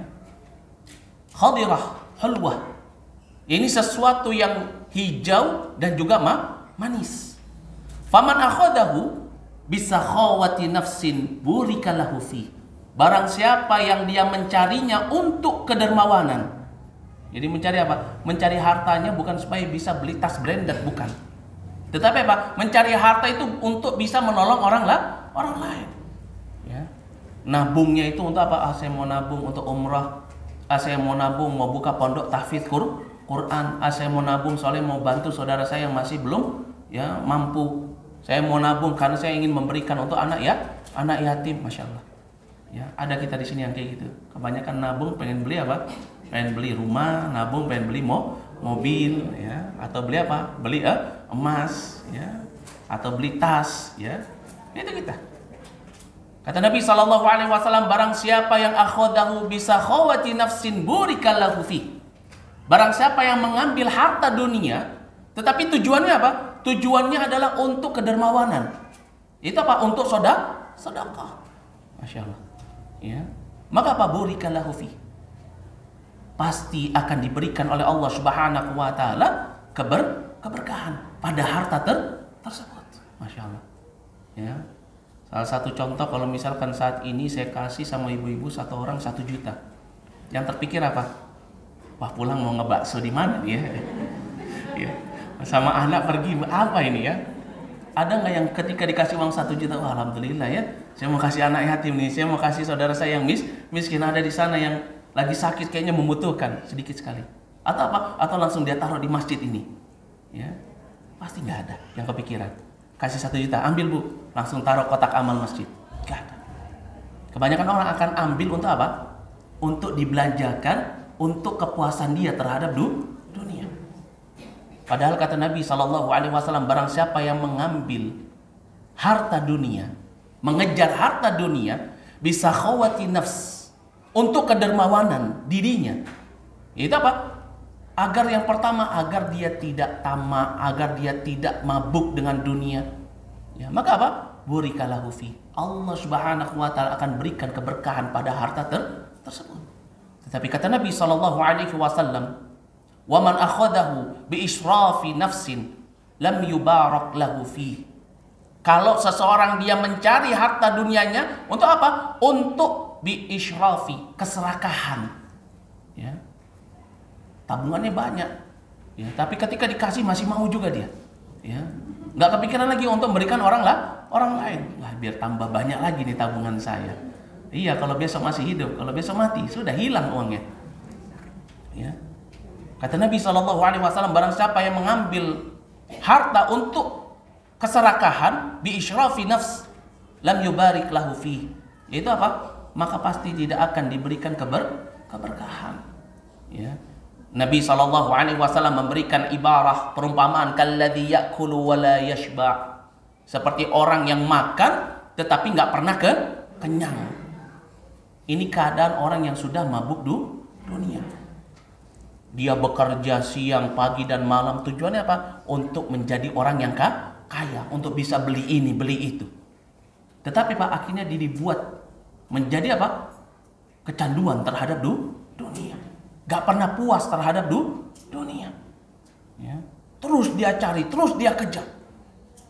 khadirah, halwah, ini sesuatu yang hijau dan juga manis. Faman akhadahu bisakhawati nafsin burika lahu fi. Barang siapa yang dia mencarinya untuk kedermawanan. Jadi mencari apa? Mencari hartanya bukan supaya bisa beli tas branded, bukan. Tetapi apa? Mencari harta itu untuk bisa menolong orang lain. Ya. Nabungnya itu untuk apa? Saya mau nabung untuk umrah. Saya mau nabung mau buka pondok tahfidz Quran. Saya mau nabung soalnya mau bantu saudara saya yang masih belum ya mampu. Saya mau nabung karena saya ingin memberikan untuk anak yatim, masya Allah. Ya, ada kita di sini yang kayak gitu. Kebanyakan nabung pengen beli apa? Pengen beli rumah, nabung pengen beli mobil, ya, atau beli apa? Beli emas, ya, atau beli tas, ya. Itu kita. Kata Nabi SAW, barang siapa yang akhadahu bisakhawati nafsin burikallahu fi. Barang siapa yang mengambil harta dunia, tetapi tujuannya apa? Tujuannya adalah untuk kedermawanan. Itu apa? Untuk sedekah. Masya Allah. Ya. Maka apa? Burikallahu fi. Pasti akan diberikan oleh Allah Subhanahu wa taala keberkahan pada harta tersebut. Masya Allah. Ya. Salah satu contoh kalau misalkan saat ini saya kasih sama ibu-ibu satu orang 1 juta. Yang terpikir apa? Wah, pulang mau ngebakso di mana nih ya? Ya. Sama anak pergi apa ini ya? Ada nggak yang ketika dikasih uang 1 juta, wah alhamdulillah ya, saya mau kasih anak yatim nih, saya mau kasih saudara saya yang miskin ada di sana yang lagi sakit kayaknya membutuhkan sedikit sekali. Atau apa? Atau langsung dia taruh di masjid ini. Ya, pasti nggak ada yang kepikiran. Kasih 1 juta, ambil bu, langsung taruh kotak amal masjid. Nggak ada. Kebanyakan orang akan ambil untuk apa? Untuk dibelanjakan, untuk kepuasan dia terhadap dunia. Padahal kata Nabi SAW, barang siapa yang mengambil harta dunia, mengejar harta dunia, bisa khawati nafs, untuk kedermawanan dirinya. Itu apa? Agar yang pertama, agar dia tidak tamak, agar dia tidak mabuk dengan dunia. Ya, maka apa? Burikalahu fi. Allah Subhanahu wa taala akan berikan keberkahan pada harta tersebut. Tetapi kata Nabi SAW, وَمَنْ أَخَذَهُ بِإِسْرَافِ نَفْسٍ لَمْ يُبَارَكْ لَهُ فِيهِ. Kalau seseorang dia mencari harta dunianya untuk apa? Untuk bi'israfi, keserakahan. Ya. Tabungannya banyak. Ya, tapi ketika dikasih masih mau juga dia. Ya. Nggak kepikiran lagi untuk memberikan orang lain. Wah, biar tambah banyak lagi nih tabungan saya. Iya, kalau besok masih hidup, kalau besok mati sudah hilang uangnya. Ya. Kata Nabi SAW, barang siapa yang mengambil harta untuk keserakahan, bi'ishrafi nafs, lam yubarik lahu fi. Itu apa? Maka pasti tidak akan diberikan keberkahan. Ya. Nabi SAW memberikan ibarah perumpamaan kalladzi ya'kulu wa la yashba'. Seperti orang yang makan tetapi nggak pernah kenyang. Ini keadaan orang yang sudah mabuk dunia. Dia bekerja siang, pagi, dan malam. Tujuannya apa? Untuk menjadi orang yang kaya. Untuk bisa beli ini, beli itu. Tetapi Pak, akhirnya dia dibuat menjadi apa? Kecanduan terhadap dunia. Gak pernah puas terhadap dunia. Ya. Terus dia cari, terus dia kejar.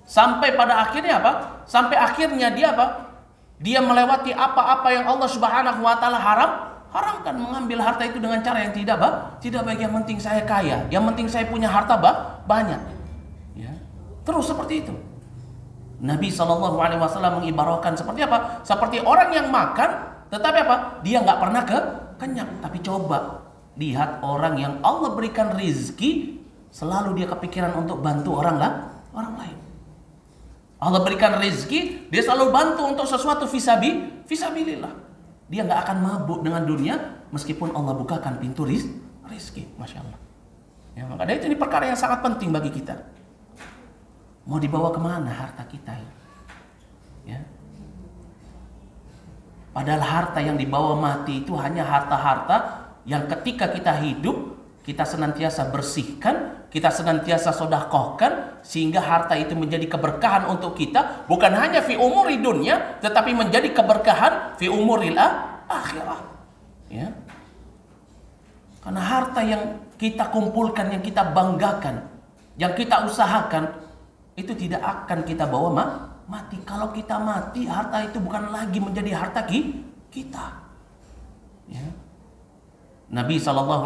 Sampai pada akhirnya apa? Sampai akhirnya dia apa? Dia melewati apa-apa yang Allah Subhanahu wa taala haramkan, mengambil harta itu dengan cara yang tidak baik. Yang penting saya kaya, yang penting saya punya harta banyak. Ya. Terus seperti itu. Nabi SAW mengibaratkan seperti apa? Seperti orang yang makan, tetapi apa? Dia nggak pernah kenyang. Tapi coba lihat orang yang Allah berikan rizki, selalu dia kepikiran untuk bantu orang lain. Allah berikan rizki, dia selalu bantu untuk sesuatu fisabilillah. Dia nggak akan mabuk dengan dunia, meskipun Allah bukakan pintu rizki. Masya Allah. Ya, maka dari itu ini perkara yang sangat penting bagi kita. Mau dibawa kemana harta kita ini? Ya. Padahal harta yang dibawa mati itu hanya harta-harta yang ketika kita hidup, kita senantiasa bersihkan, kita senantiasa sedekahkan, sehingga harta itu menjadi keberkahan untuk kita, bukan hanya fi umuri dunia, tetapi menjadi keberkahan fi umuril akhirah. Ya. Karena harta yang kita kumpulkan, yang kita banggakan, yang kita usahakan, itu tidak akan kita bawa mati. Kalau kita mati, harta itu bukan lagi menjadi harta kita. Ya. Nabi SAW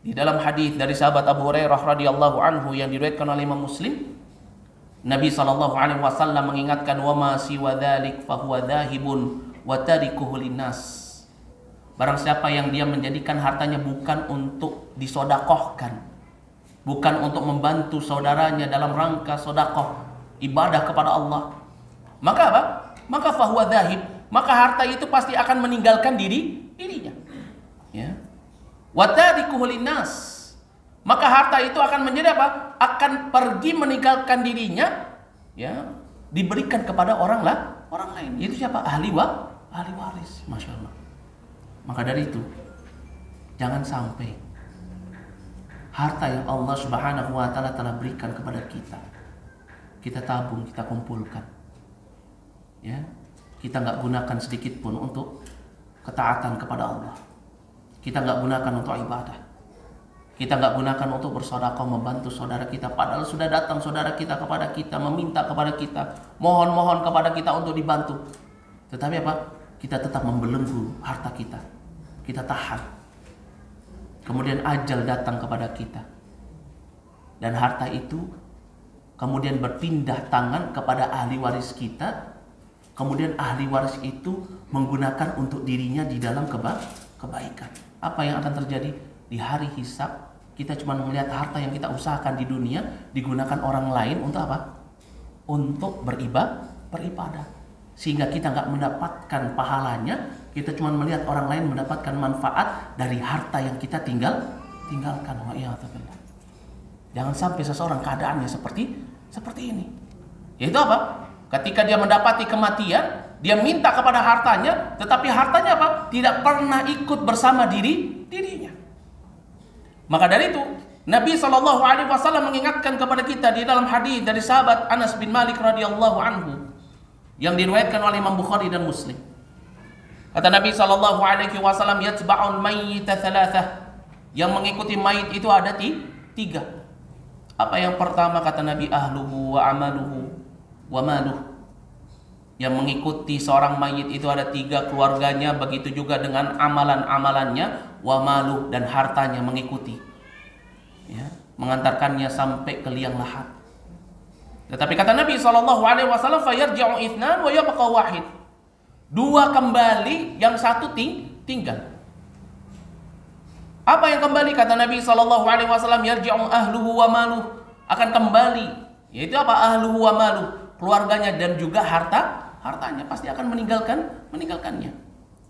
di dalam hadis dari sahabat Abu Hurairah radhiyallahu anhu yang diriwayatkan oleh Imam Muslim, Nabi SAW mengingatkan, wa ma siwa dzalik fa huwa dzahibun wa tarikuhu linnas. Barang siapa yang dia menjadikan hartanya bukan untuk disodakohkan, bukan untuk membantu saudaranya dalam rangka sodakoh, ibadah kepada Allah, maka apa? Maka fahuwa dzahib, maka harta itu pasti akan meninggalkan dirinya. Ya. Wa tarikuhu linnas, maka harta itu akan menjadi apa? Akan pergi meninggalkan dirinya, ya, diberikan kepada orang lain. Itu siapa? Ahli waris. Masya Allah. Maka dari itu, jangan sampai harta yang Allah Subhanahu wa Ta'ala telah berikan kepada kita tabung, kita kumpulkan, ya, kita nggak gunakan sedikit pun untuk ketaatan kepada Allah. Kita nggak gunakan untuk ibadah. Kita nggak gunakan untuk bersedekah, membantu saudara kita. Padahal sudah datang saudara kita kepada kita, meminta kepada kita, mohon kepada kita untuk dibantu. Tetapi apa? Kita tetap membelenggu harta kita. Kita tahan. Kemudian ajal datang kepada kita. Dan harta itu kemudian berpindah tangan kepada ahli waris kita. Kemudian ahli waris itu menggunakan untuk dirinya di dalam kebaikan. Apa yang akan terjadi? Di hari hisab, kita cuma melihat harta yang kita usahakan di dunia digunakan orang lain untuk apa? Untuk beribadah. Sehingga kita nggak mendapatkan pahalanya, kita cuma melihat orang lain mendapatkan manfaat dari harta yang kita tinggalkan. Wa'iyadzubillah. Jangan sampai seseorang keadaannya seperti ini. Yaitu apa? Ketika dia mendapati kematian, dia minta kepada hartanya, tetapi hartanya apa? Tidak pernah ikut bersama dirinya. Maka dari itu, Nabi SAW mengingatkan kepada kita di dalam hadis dari sahabat Anas bin Malik radhiyallahu anhu yang diriwayatkan oleh Imam Bukhari dan Muslim. Kata Nabi SAW, yatba'ul mayyita thalathah, yang mengikuti mayit itu ada tiga. Apa yang pertama? Kata Nabi, ahluhu wa amaluhu wa maluh. Yang mengikuti seorang mayit itu ada tiga, keluarganya, begitu juga dengan amalan-amalannya, wa maluh, dan hartanya mengikuti, ya, mengantarkannya sampai ke liang lahat. Tetapi kata Nabi SAW, fayarji'u ithnan wa yabqa wahid. Dua kembali, yang satu tinggal. Apa yang kembali? Kata Nabi SAW, yarji'u ahluhu wa maluh, akan kembali. Yaitu apa? Ahluhu wa maluh, keluarganya dan juga hartanya pasti akan meninggalkannya.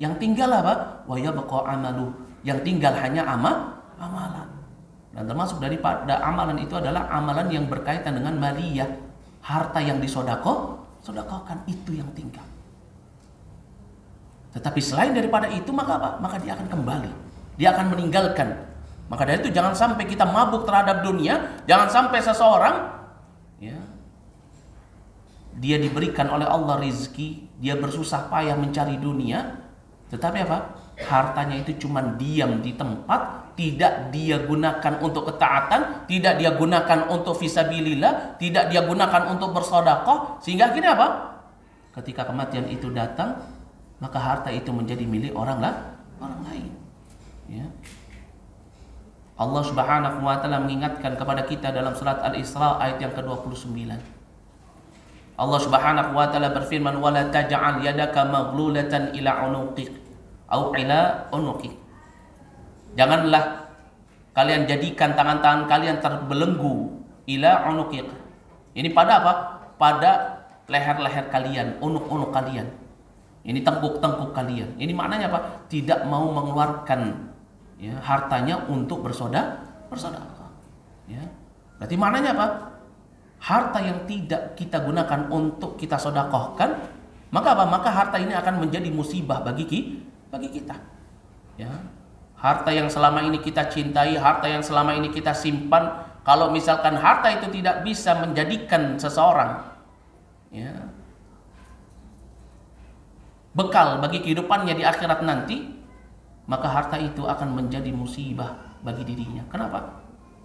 Yang tinggal apa? Wa yabqa amaluh, yang tinggal hanya amalan. Dan termasuk daripada amalan itu adalah amalan yang berkaitan dengan maliyah, harta yang disedekahkan, itu yang tinggal. Tetapi selain daripada itu, maka apa? Maka dia akan kembali, dia akan meninggalkan. Maka dari itu jangan sampai kita mabuk terhadap dunia. Jangan sampai seseorang, ya, dia diberikan oleh Allah rizki, dia bersusah payah mencari dunia, tetapi apa? Hartanya itu cuma diam di tempat, tidak dia gunakan untuk ketaatan, tidak dia gunakan untuk fisabilillah, tidak dia gunakan untuk bersedekah, sehingga akhirnya apa? Ketika kematian itu datang, maka harta itu menjadi milik orang lain. Ya. Allah Subhanahu wa Ta'ala mengingatkan kepada kita dalam surat Al-Isra ayat yang ke-29. Allah Subhanahu wa taala berfirman, "Wala taj'al yadaka maghlulatan ila unuqik au ila unuqik." Janganlah kalian jadikan tangan-tangan kalian terbelenggu ila unuqik. Ini pada apa? Pada leher-leher kalian, unuk-unuk kalian. Ini tengkuk-tengkuk kalian. Ini maknanya apa? Tidak mau mengeluarkan ya, hartanya untuk bersedekah. Ya. Berarti maknanya apa? Harta yang tidak kita gunakan untuk kita sedekahkan, maka apa? Maka harta ini akan menjadi musibah bagi kita. Ya. Harta yang selama ini kita cintai, harta yang selama ini kita simpan, kalau misalkan harta itu tidak bisa menjadikan seseorang ya, bekal bagi kehidupannya di akhirat nanti, maka harta itu akan menjadi musibah bagi dirinya. Kenapa?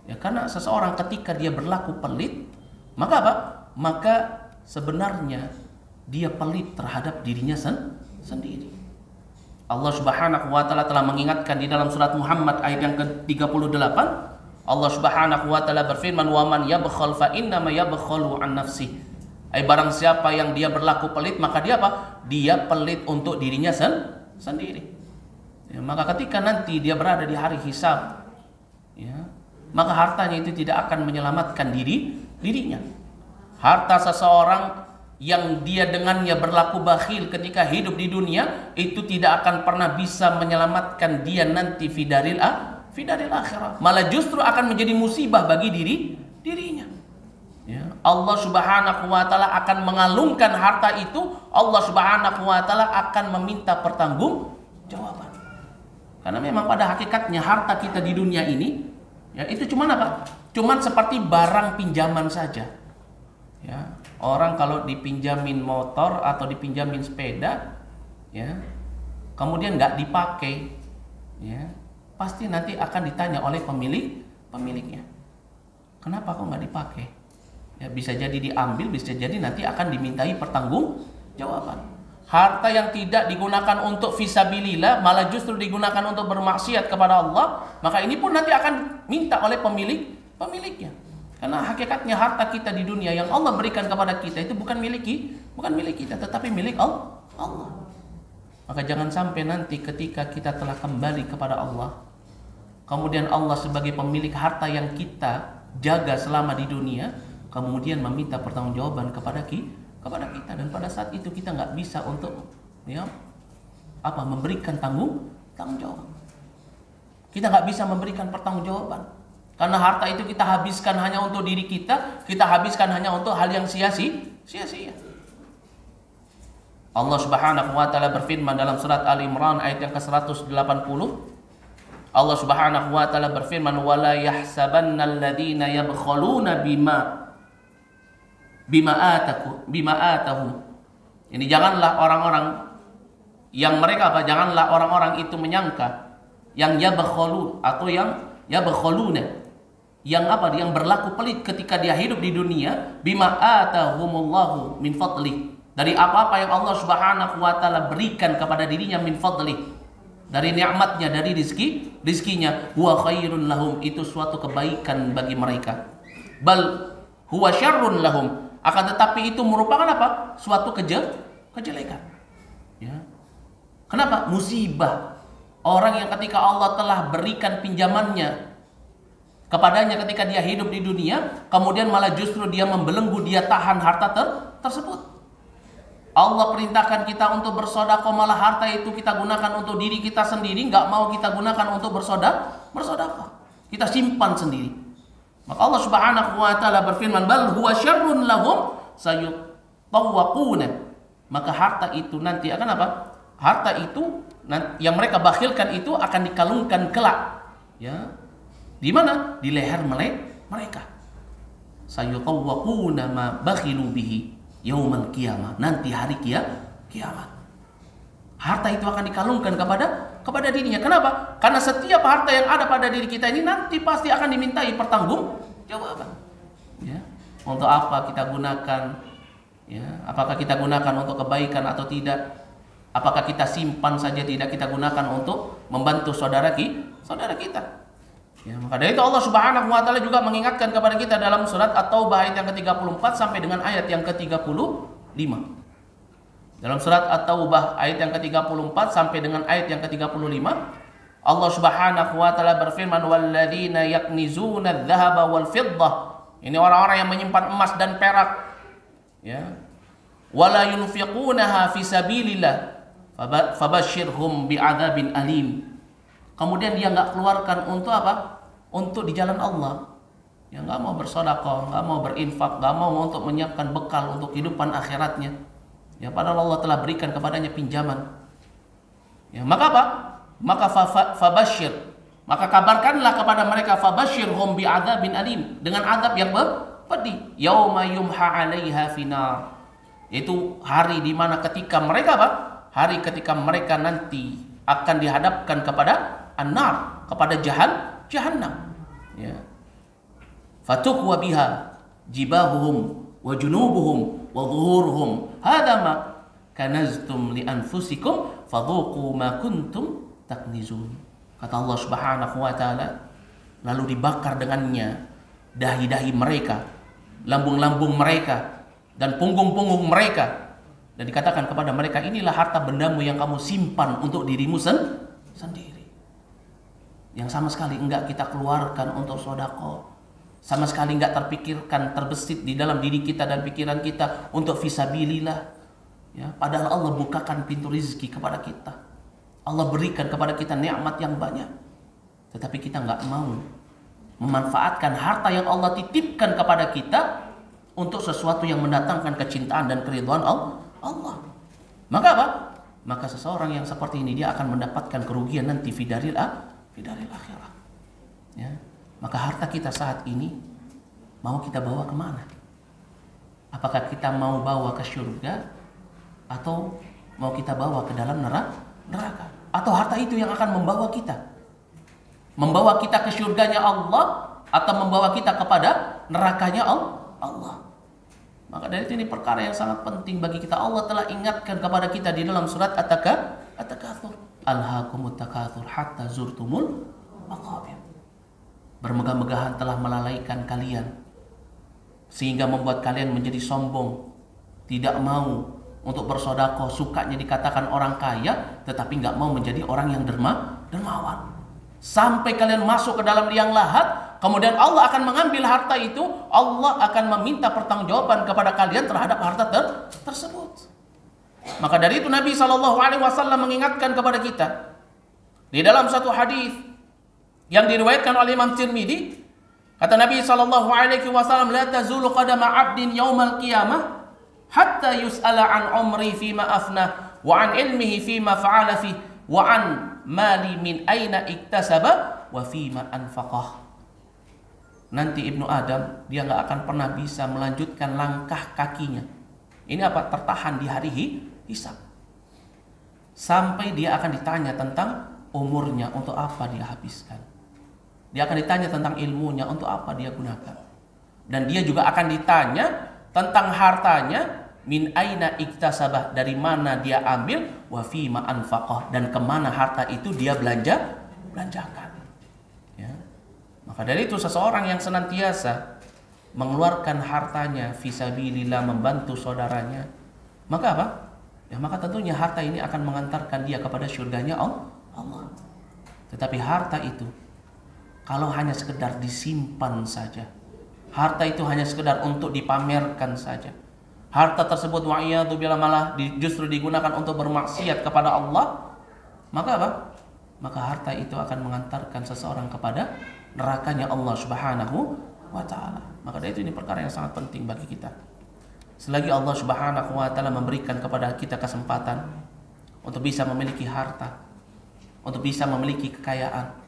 Ya karena seseorang ketika dia berlaku pelit, maka apa? Maka sebenarnya dia pelit terhadap dirinya sendiri. Allah Subhanahu wa taala telah mengingatkan di dalam surat Muhammad ayat yang ke-38. Allah Subhanahu wa taala berfirman, "Wa man yabkhal fa innama yabkhalu an nafsihi." Barang siapa yang dia berlaku pelit, maka dia apa? Dia pelit untuk dirinya sendiri. Ya, maka ketika nanti dia berada di hari hisab, ya, maka hartanya itu tidak akan menyelamatkan dirinya. Harta seseorang yang dia dengannya berlaku bakhil ketika hidup di dunia, itu tidak akan pernah bisa menyelamatkan dia nanti fidaril akhirah. Malah justru akan menjadi musibah bagi dirinya. Ya, Allah Subhanahu wa taala akan mengalungkan harta itu, Allah Subhanahu wa taala akan meminta pertanggungjawaban. Karena memang pada hakikatnya harta kita di dunia ini ya itu cuman apa? Cuman seperti barang pinjaman saja. Ya, orang kalau dipinjamin motor atau dipinjamin sepeda, ya, kemudian nggak dipakai, ya, pasti nanti akan ditanya oleh pemiliknya. Kenapa kok nggak dipakai? Ya, bisa jadi diambil, bisa jadi nanti akan dimintai pertanggungjawaban. Harta yang tidak digunakan untuk fisabilillah, malah justru digunakan untuk bermaksiat kepada Allah, maka ini pun nanti akan minta oleh pemiliknya. Karena hakikatnya harta kita di dunia yang Allah berikan kepada kita itu bukan milik kita, tetapi milik Allah. Maka jangan sampai nanti ketika kita telah kembali kepada Allah, kemudian Allah sebagai pemilik harta yang kita jaga selama di dunia, kemudian meminta pertanggungjawaban kepada kita, dan pada saat itu kita nggak bisa untuk ya memberikan tanggung jawab. Kita nggak bisa memberikan pertanggungjawaban karena harta itu kita habiskan hanya untuk diri kita habiskan hanya untuk hal yang sia-sia. Allah Subhanahu wa taala berfirman dalam surat Ali Imran ayat yang ke-180. Allah Subhanahu wa taala berfirman, "Wala yahsabannal ladzina yabkhaluna bima atahum." Ini janganlah orang-orang yang mereka janganlah orang-orang itu menyangka yang yabkhalu atau yang yabkhaluna, yang berlaku pelit ketika dia hidup di dunia, bima atahumullahu min fadli, dari apa-apa yang Allah Subhanahu wa taala berikan kepada dirinya, min fadli, dari nikmatnya, dari rizkinya, huwa khairun lahum, itu suatu kebaikan bagi mereka, bal huwa syarrun lahum, akan tetapi itu merupakan apa? Suatu kejelekan. Ya. Kenapa? Musibah. Orang yang ketika Allah telah berikan pinjamannya kepadanya ketika dia hidup di dunia, kemudian malah justru dia membelenggu, dia tahan harta tersebut. Allah perintahkan kita untuk bersedekah, malah harta itu kita gunakan untuk diri kita sendiri, nggak mau kita gunakan untuk bersedekah. Kita simpan sendiri. Maka Allah Subhanahu wa taala berfirman, "Bal huwa syarrun lahum sayutawwaquna." Maka harta itu nanti akan apa? Harta itu yang mereka bakhilkan itu akan dikalungkan kelak. Ya. Di mana? Di leher mereka. Sayutawwaquna ma bakhilu bihi yaumal qiyamah. Nanti hari kiamat. Harta itu akan dikalungkan kepada dirinya. Kenapa? Karena setiap harta yang ada pada diri kita ini nanti pasti akan dimintai pertanggungjawaban. Ya. Untuk apa kita gunakan? Ya. Apakah kita gunakan untuk kebaikan atau tidak? Apakah kita simpan saja, tidak kita gunakan untuk membantu saudara kita? Ya, maka dari itu Allah Subhanahu wa taala juga mengingatkan kepada kita dalam surat At-Taubah ayat yang ke-34 sampai dengan ayat yang ke-35. Dalam surat At-Taubah ayat yang ke-34 sampai dengan ayat yang ke-35, Allah Subhanahu wa taala berfirman, "Walladzina yaknizuna adz-dzahaba wal fiddah." Ini orang-orang yang menyimpan emas dan perak, ya. Wala yunfiqunaha fi sabilillah fabashshirhum bi'adzabin alim. Kemudian dia nggak keluarkan untuk apa? Untuk di jalan Allah. Ya, nggak mau bersedekah, nggak mau berinfak, nggak mau untuk menyiapkan bekal untuk kehidupan akhiratnya. Ya, padahal Allah telah berikan kepadanya pinjaman. Ya, maka apa? Maka fabashshir, maka kabarkanlah kepada mereka, fabashshirhum bi'adzabin alim, dengan azab yang pedih. Yauma yumha 'alaiha finar. Itu hari di mana ketika mereka apa? Hari ketika mereka nanti akan dihadapkan kepada an-nar, kepada jahannam. Ya. Fatuqwa biha jibahuhum wa junubuhum wa dhuhuruhum. Hadza ma kanaztum li anfusikum fadhuqu ma kuntum taknizun. Kata Allah Subhanahu wa taala, lalu dibakar dengannya dahi-dahi mereka, lambung-lambung mereka, dan punggung-punggung mereka, dan dikatakan kepada mereka, inilah harta bendamu yang kamu simpan untuk dirimu sendiri, yang sama sekali enggak kita keluarkan untuk sedekah, sama sekali enggak terpikirkan, terbesit di dalam diri kita dan pikiran kita untuk fisabilillah. Ya, padahal Allah bukakan pintu rezeki kepada kita, Allah berikan kepada kita nikmat yang banyak, tetapi kita enggak mau memanfaatkan harta yang Allah titipkan kepada kita untuk sesuatu yang mendatangkan kecintaan dan keridhaan Allah. Maka apa? Maka seseorang yang seperti ini dia akan mendapatkan kerugian nanti fidaril akhirah. Ya. Maka harta kita saat ini mau kita bawa kemana? Apakah kita mau bawa ke surga atau mau kita bawa ke dalam neraka? Atau harta itu yang akan membawa kita ke surganya Allah atau membawa kita kepada nerakanya Allah? Maka dari itu ini perkara yang sangat penting bagi kita. Allah telah ingatkan kepada kita di dalam surat At-Takatsur, alhaakumut takatsur hatta zurtumul maqabir. Bermegah-megahan telah melalaikan kalian sehingga membuat kalian menjadi sombong, tidak mau untuk bersedekah, sukanya dikatakan orang kaya tetapi nggak mau menjadi orang yang dermawan. Sampai kalian masuk ke dalam liang lahat, kemudian Allah akan mengambil harta itu, Allah akan meminta pertanggungjawaban kepada kalian terhadap harta tersebut. Maka dari itu Nabi SAW mengingatkan kepada kita di dalam satu hadis yang diriwayatkan oleh Imam Tirmidzi, kata Nabi SAW, la tazulu qadama 'abdin yaumal qiyamah hatta yus'ala an umri fima afna wa an ilmihi fima fa'ala fi wa an mali min aina iktasaba wa fima anfaqah. Nanti Ibnu Adam dia nggak akan pernah bisa melanjutkan langkah kakinya. Ini apa? Tertahan di hari hisab. Sampai dia akan ditanya tentang umurnya, untuk apa dia habiskan. Dia akan ditanya tentang ilmunya, untuk apa dia gunakan. Dan dia juga akan ditanya tentang hartanya, min aina iktasabah, dari mana dia ambil, wa fima anfaqah, dan kemana harta itu dia belanjakan. Ya. Maka dari itu seseorang yang senantiasa mengeluarkan hartanya fisabilillah, membantu saudaranya, maka apa? Ya, maka tentunya harta ini akan mengantarkan dia kepada surganya Allah. Tetapi harta itu kalau hanya sekedar disimpan saja, harta itu hanya sekedar untuk dipamerkan saja, harta tersebut wa'iyadzubillah malah justru digunakan untuk bermaksiat kepada Allah, maka apa? Maka harta itu akan mengantarkan seseorang kepada nerakanya Allah Subhanahu wa ta'ala. Maka dari itu ini perkara yang sangat penting bagi kita. Selagi Allah Subhanahu wa ta'ala memberikan kepada kita kesempatan untuk bisa memiliki harta, untuk bisa memiliki kekayaan,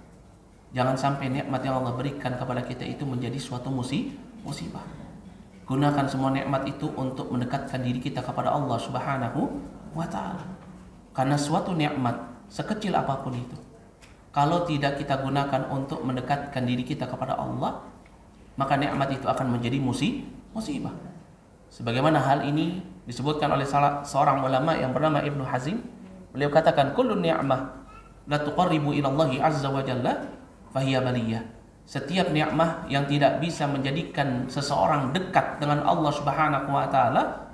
jangan sampai nikmat yang Allah berikan kepada kita itu menjadi suatu musibah. Gunakan semua nikmat itu untuk mendekatkan diri kita kepada Allah Subhanahu wa ta'ala. Karena suatu nikmat sekecil apapun itu, kalau tidak kita gunakan untuk mendekatkan diri kita kepada Allah, maka nikmat itu akan menjadi musibah. Sebagaimana hal ini disebutkan oleh seorang ulama yang bernama Ibnu Hazim. Beliau katakan, kullu ni'mah la tuqarribu ila Allah azza wa jalla fahiya baliyah. setiap nikmat yang tidak bisa menjadikan seseorang dekat dengan Allah Subhanahu wa taala,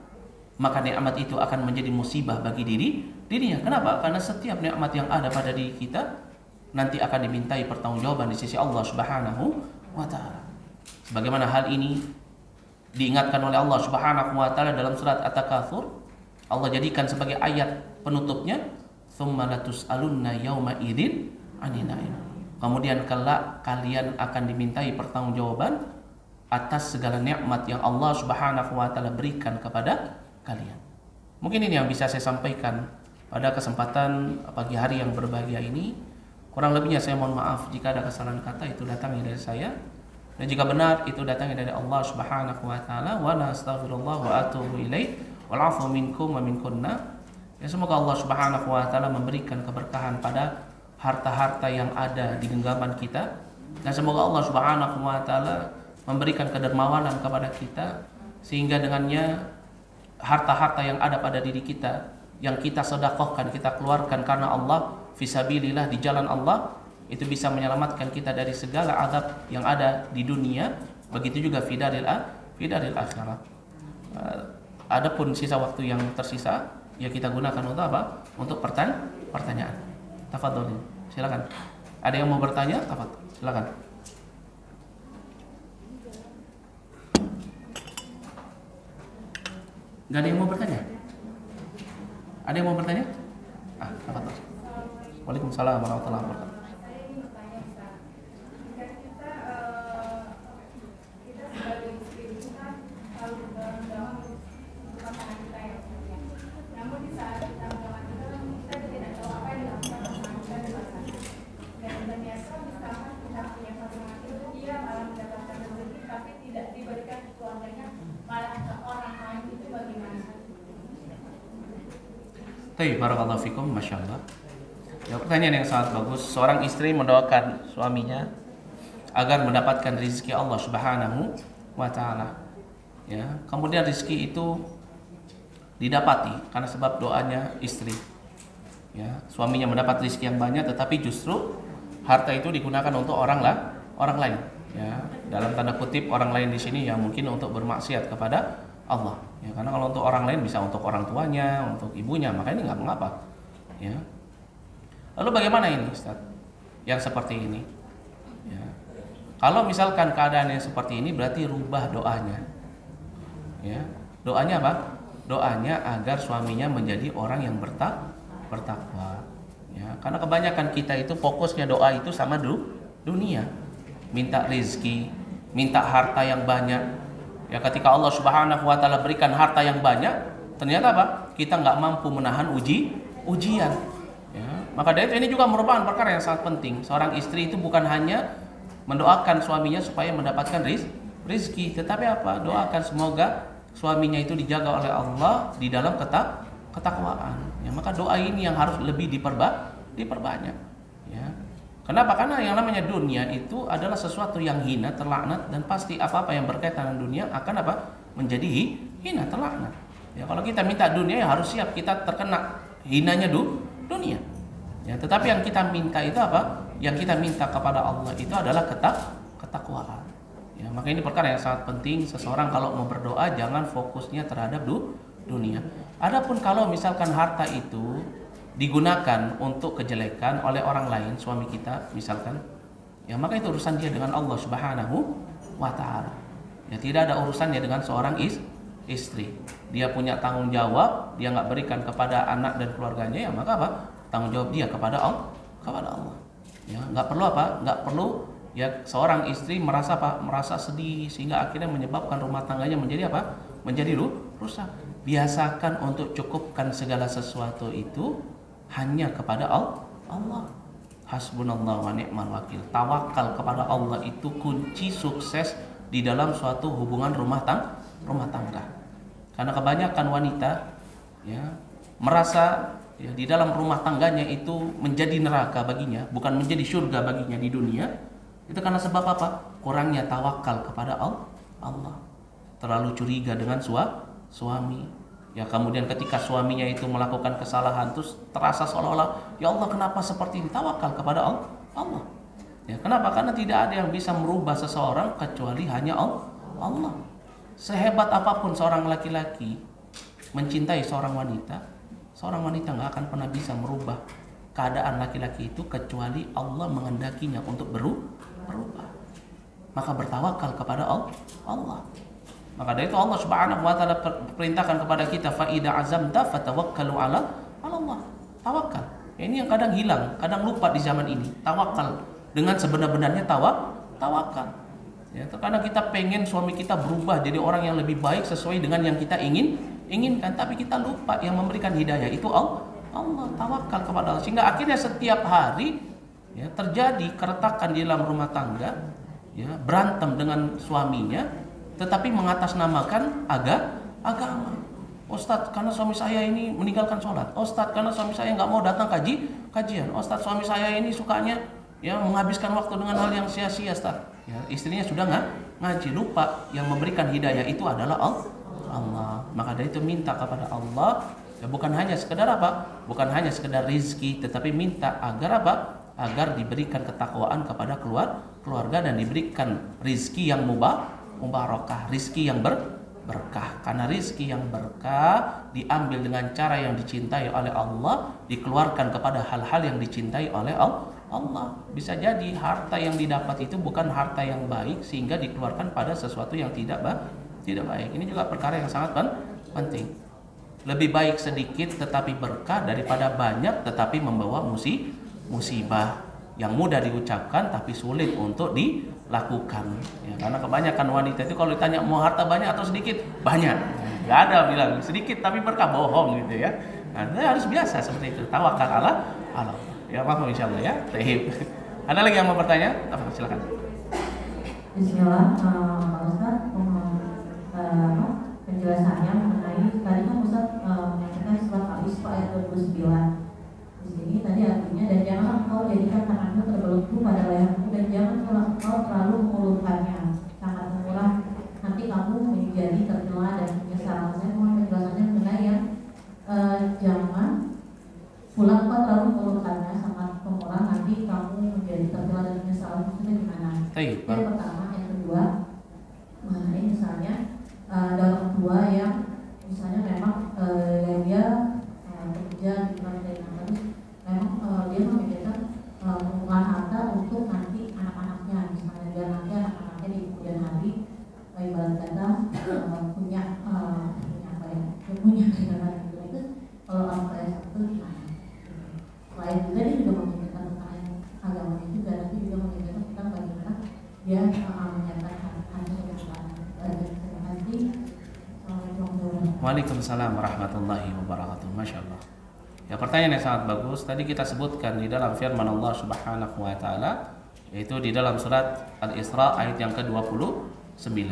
maka nikmat itu akan menjadi musibah bagi dirinya. Kenapa? Karena setiap nikmat yang ada pada diri kita nanti akan dimintai pertanggungjawaban di sisi Allah Subhanahu wa taala. Sebagaimana hal ini diingatkan oleh Allah Subhanahu wa taala dalam surat At-Takatsur, Allah jadikan sebagai ayat penutupnya, "Tsumma latus'alunna yauma idzin 'anil na'im." Kemudian kelak kalian akan dimintai pertanggungjawaban atas segala nikmat yang Allah Subhanahu wa taala berikan kepada kalian. Mungkin ini yang bisa saya sampaikan pada kesempatan pagi hari yang berbahagia ini. Kurang lebihnya saya mohon maaf jika ada kesalahan kata, itu datangnya dari saya, dan jika benar itu datangnya dari Allah Subhanahu wa taala. Wa nastaghfirullah wa atubu ilaih wal 'afwu minkum wa minkunna. Ya, semoga Allah Subhanahu wa taala memberikan keberkahan pada harta-harta yang ada di genggaman kita, dan semoga Allah Subhanahu wa taala memberikan kedermawanan kepada kita sehingga dengannya harta-harta yang ada pada diri kita yang kita sedekahkan, kita keluarkan karena Allah fisabilillah di jalan Allah, itu bisa menyelamatkan kita dari segala azab yang ada di dunia, begitu juga fi daril akhirah. Adapun sisa waktu yang tersisa ya kita gunakan untuk apa? Untuk pertanyaan. Tafadhol. Silakan. Ada yang mau bertanya? Tafadhol. Silakan. Gak ada yang mau bertanya? Ada yang mau bertanya? Tafadhol. Waalaikumsalam warahmatullahi wabarakatuh. Barakallahu fikum, masya Allah. Ya, pertanyaan yang sangat bagus. Seorang istri mendoakan suaminya agar mendapatkan rezeki Allah Subhanahu wa taala. Ya, kemudian rezeki itu didapati karena sebab doanya istri. Ya, suaminya mendapat rezeki yang banyak, tetapi justru harta itu digunakan untuk orang lain. Ya, dalam tanda kutip orang lain di sini ya mungkin untuk bermaksiat kepada Allah. Ya, karena kalau untuk orang lain bisa untuk orang tuanya, untuk ibunya, maka ini nggak mengapa. Ya. Lalu bagaimana ini, Ustaz? Yang seperti ini. Ya. Kalau misalkan keadaan yang seperti ini, berarti rubah doanya. Ya. Doanya apa? Doanya agar suaminya menjadi orang yang bertakwa. Ya. Karena kebanyakan kita itu fokusnya doa itu sama dunia, minta rezeki, minta harta yang banyak. Ya, ketika Allah Subhanahu wa taala berikan harta yang banyak, ternyata apa? Kita nggak mampu menahan ujian. Ya, maka dari itu ini juga merupakan perkara yang sangat penting. Seorang istri itu bukan hanya mendoakan suaminya supaya mendapatkan rezeki, tetapi apa? Doakan semoga suaminya itu dijaga oleh Allah di dalam ketakwaan. Ya, maka doa ini yang harus lebih diperbanyak. Ya. Kenapa? Karena yang namanya dunia itu adalah sesuatu yang hina, terlaknat, dan pasti apa-apa yang berkaitan dengan dunia akan apa? Menjadi hina, terlaknat. Ya, kalau kita minta dunia ya harus siap kita terkena hinanya dunia. Ya, tetapi yang kita minta itu apa? Yang kita minta kepada Allah itu adalah ketakwaan. Ya, maka ini perkara yang sangat penting. Seseorang kalau mau berdoa jangan fokusnya terhadap dunia. Adapun kalau misalkan harta itu digunakan untuk kejelekan oleh orang lain, suami kita misalkan, ya maka itu urusan dia dengan Allah Subhanahu wa taala. Ya, tidak ada urusannya dengan seorang istri. Dia punya tanggung jawab, dia nggak berikan kepada anak dan keluarganya, ya maka apa? Tanggung jawab dia kepada Allah. Ya, nggak perlu apa? Nggak perlu ya seorang istri merasa apa? Merasa sedih sehingga akhirnya menyebabkan rumah tangganya menjadi apa? Menjadi rusak. Biasakan untuk cukupkan segala sesuatu itu hanya kepada Allah. Hasbunallah wa ni'mal wakil. Tawakal kepada Allah itu kunci sukses di dalam suatu hubungan rumah tangga. Karena kebanyakan wanita ya merasa ya, di dalam rumah tangganya itu menjadi neraka baginya, bukan menjadi surga baginya di dunia. Itu karena sebab apa? Kurangnya tawakal kepada Allah. Terlalu curiga dengan suami. Ya, kemudian ketika suaminya itu melakukan kesalahan terus terasa seolah-olah ya Allah kenapa seperti ini? Tawakal kepada Allah. Ya, kenapa? Karena tidak ada yang bisa merubah seseorang kecuali hanya Allah. Sehebat apapun seorang laki-laki mencintai seorang wanita nggak akan pernah bisa merubah keadaan laki-laki itu kecuali Allah menghendakinya untuk berubah. Maka bertawakal kepada Allah. Maka dari itu Allah Subhanahu wa taala perintahkan kepada kita, fa idza azamta fatawakkalu ala Allah. Tawakal. Ini yang kadang hilang, kadang lupa di zaman ini. Tawakal dengan sebenar-benarnya tawakal. Ya, karena kita pengen suami kita berubah jadi orang yang lebih baik sesuai dengan yang kita inginkan, tapi kita lupa yang memberikan hidayah itu Allah. Tawakal kepada Allah, sehingga akhirnya setiap hari ya, terjadi keretakan di dalam rumah tangga, ya, berantem dengan suaminya, tetapi mengatasnamakan agama. Ustadz, karena suami saya ini meninggalkan sholat. Ustadz, karena suami saya nggak mau datang kajian. Ustadz, suami saya ini sukanya ya menghabiskan waktu dengan hal yang sia-sia. Ustadz, ya, istrinya sudah ngaji, lupa yang memberikan hidayah itu adalah Allah. Maka dari itu minta kepada Allah, ya, bukan hanya sekedar rizki, tetapi minta agar agar diberikan ketakwaan kepada keluarga dan diberikan rizki yang mubarakah, rizki yang berkah. Karena rizki yang berkah diambil dengan cara yang dicintai oleh Allah, dikeluarkan kepada hal-hal yang dicintai oleh Allah. Bisa jadi harta yang didapat itu bukan harta yang baik sehingga dikeluarkan pada sesuatu yang tidak baik. Ini juga perkara yang sangat penting. Lebih baik sedikit tetapi berkah daripada banyak tetapi membawa musibah yang mudah diucapkan tapi sulit untuk dilakukan. Ya, karena kebanyakan wanita itu kalau ditanya mau harta banyak atau sedikit, banyak. Gak ada bilang sedikit tapi berkah, bohong gitu ya. Nah, harus biasa seperti itu. Tawakal ala Allah. Ya, paham insyaallah ya. Baik. Ada lagi yang mau bertanya? Silakan. Bismillah, Pak Ustaz, penjelasannya mengenai tadi kan Ustaz menyampaikan surat Al-Isra ayat 29. Di sini tadi artinya, dan jangan kau jadikan tanganmu terbelenggu pada lehermu dan jangan kau terlalu mengulurkannya, sangat murah, nanti kamu menjadi tercela dan menyesal. Saya mohon penjelasannya mengenai yang jangan pula kau terlalu mengulurkannya, sangat pemurah, nanti kamu menjadi tercela dan menyesal. Maksudnya gimana? Yang pertama, yang kedua mengenai misalnya ada orang tua yang misalnya memang dia bekerja di mana terus memang dia memikirkan mengumpulkan harta untuk nanti anak-anaknya, misalnya biar nanti anak-anaknya di kemudian hari ibarat kata punya kendaraan itu. Kalau orang kaya itu gimana? Selain juga dia juga memikirkan tentang agamanya juga, tapi juga memikirkan tentang bagaimana dia menyatakan Waalaikumsalam warahmatullahi wabarakatuh. Masya Allah. Ya, pertanyaan yang sangat bagus. Tadi kita sebutkan di dalam firman Allah Subhanahu wa taala, yaitu di dalam surat Al-Isra ayat yang ke-29.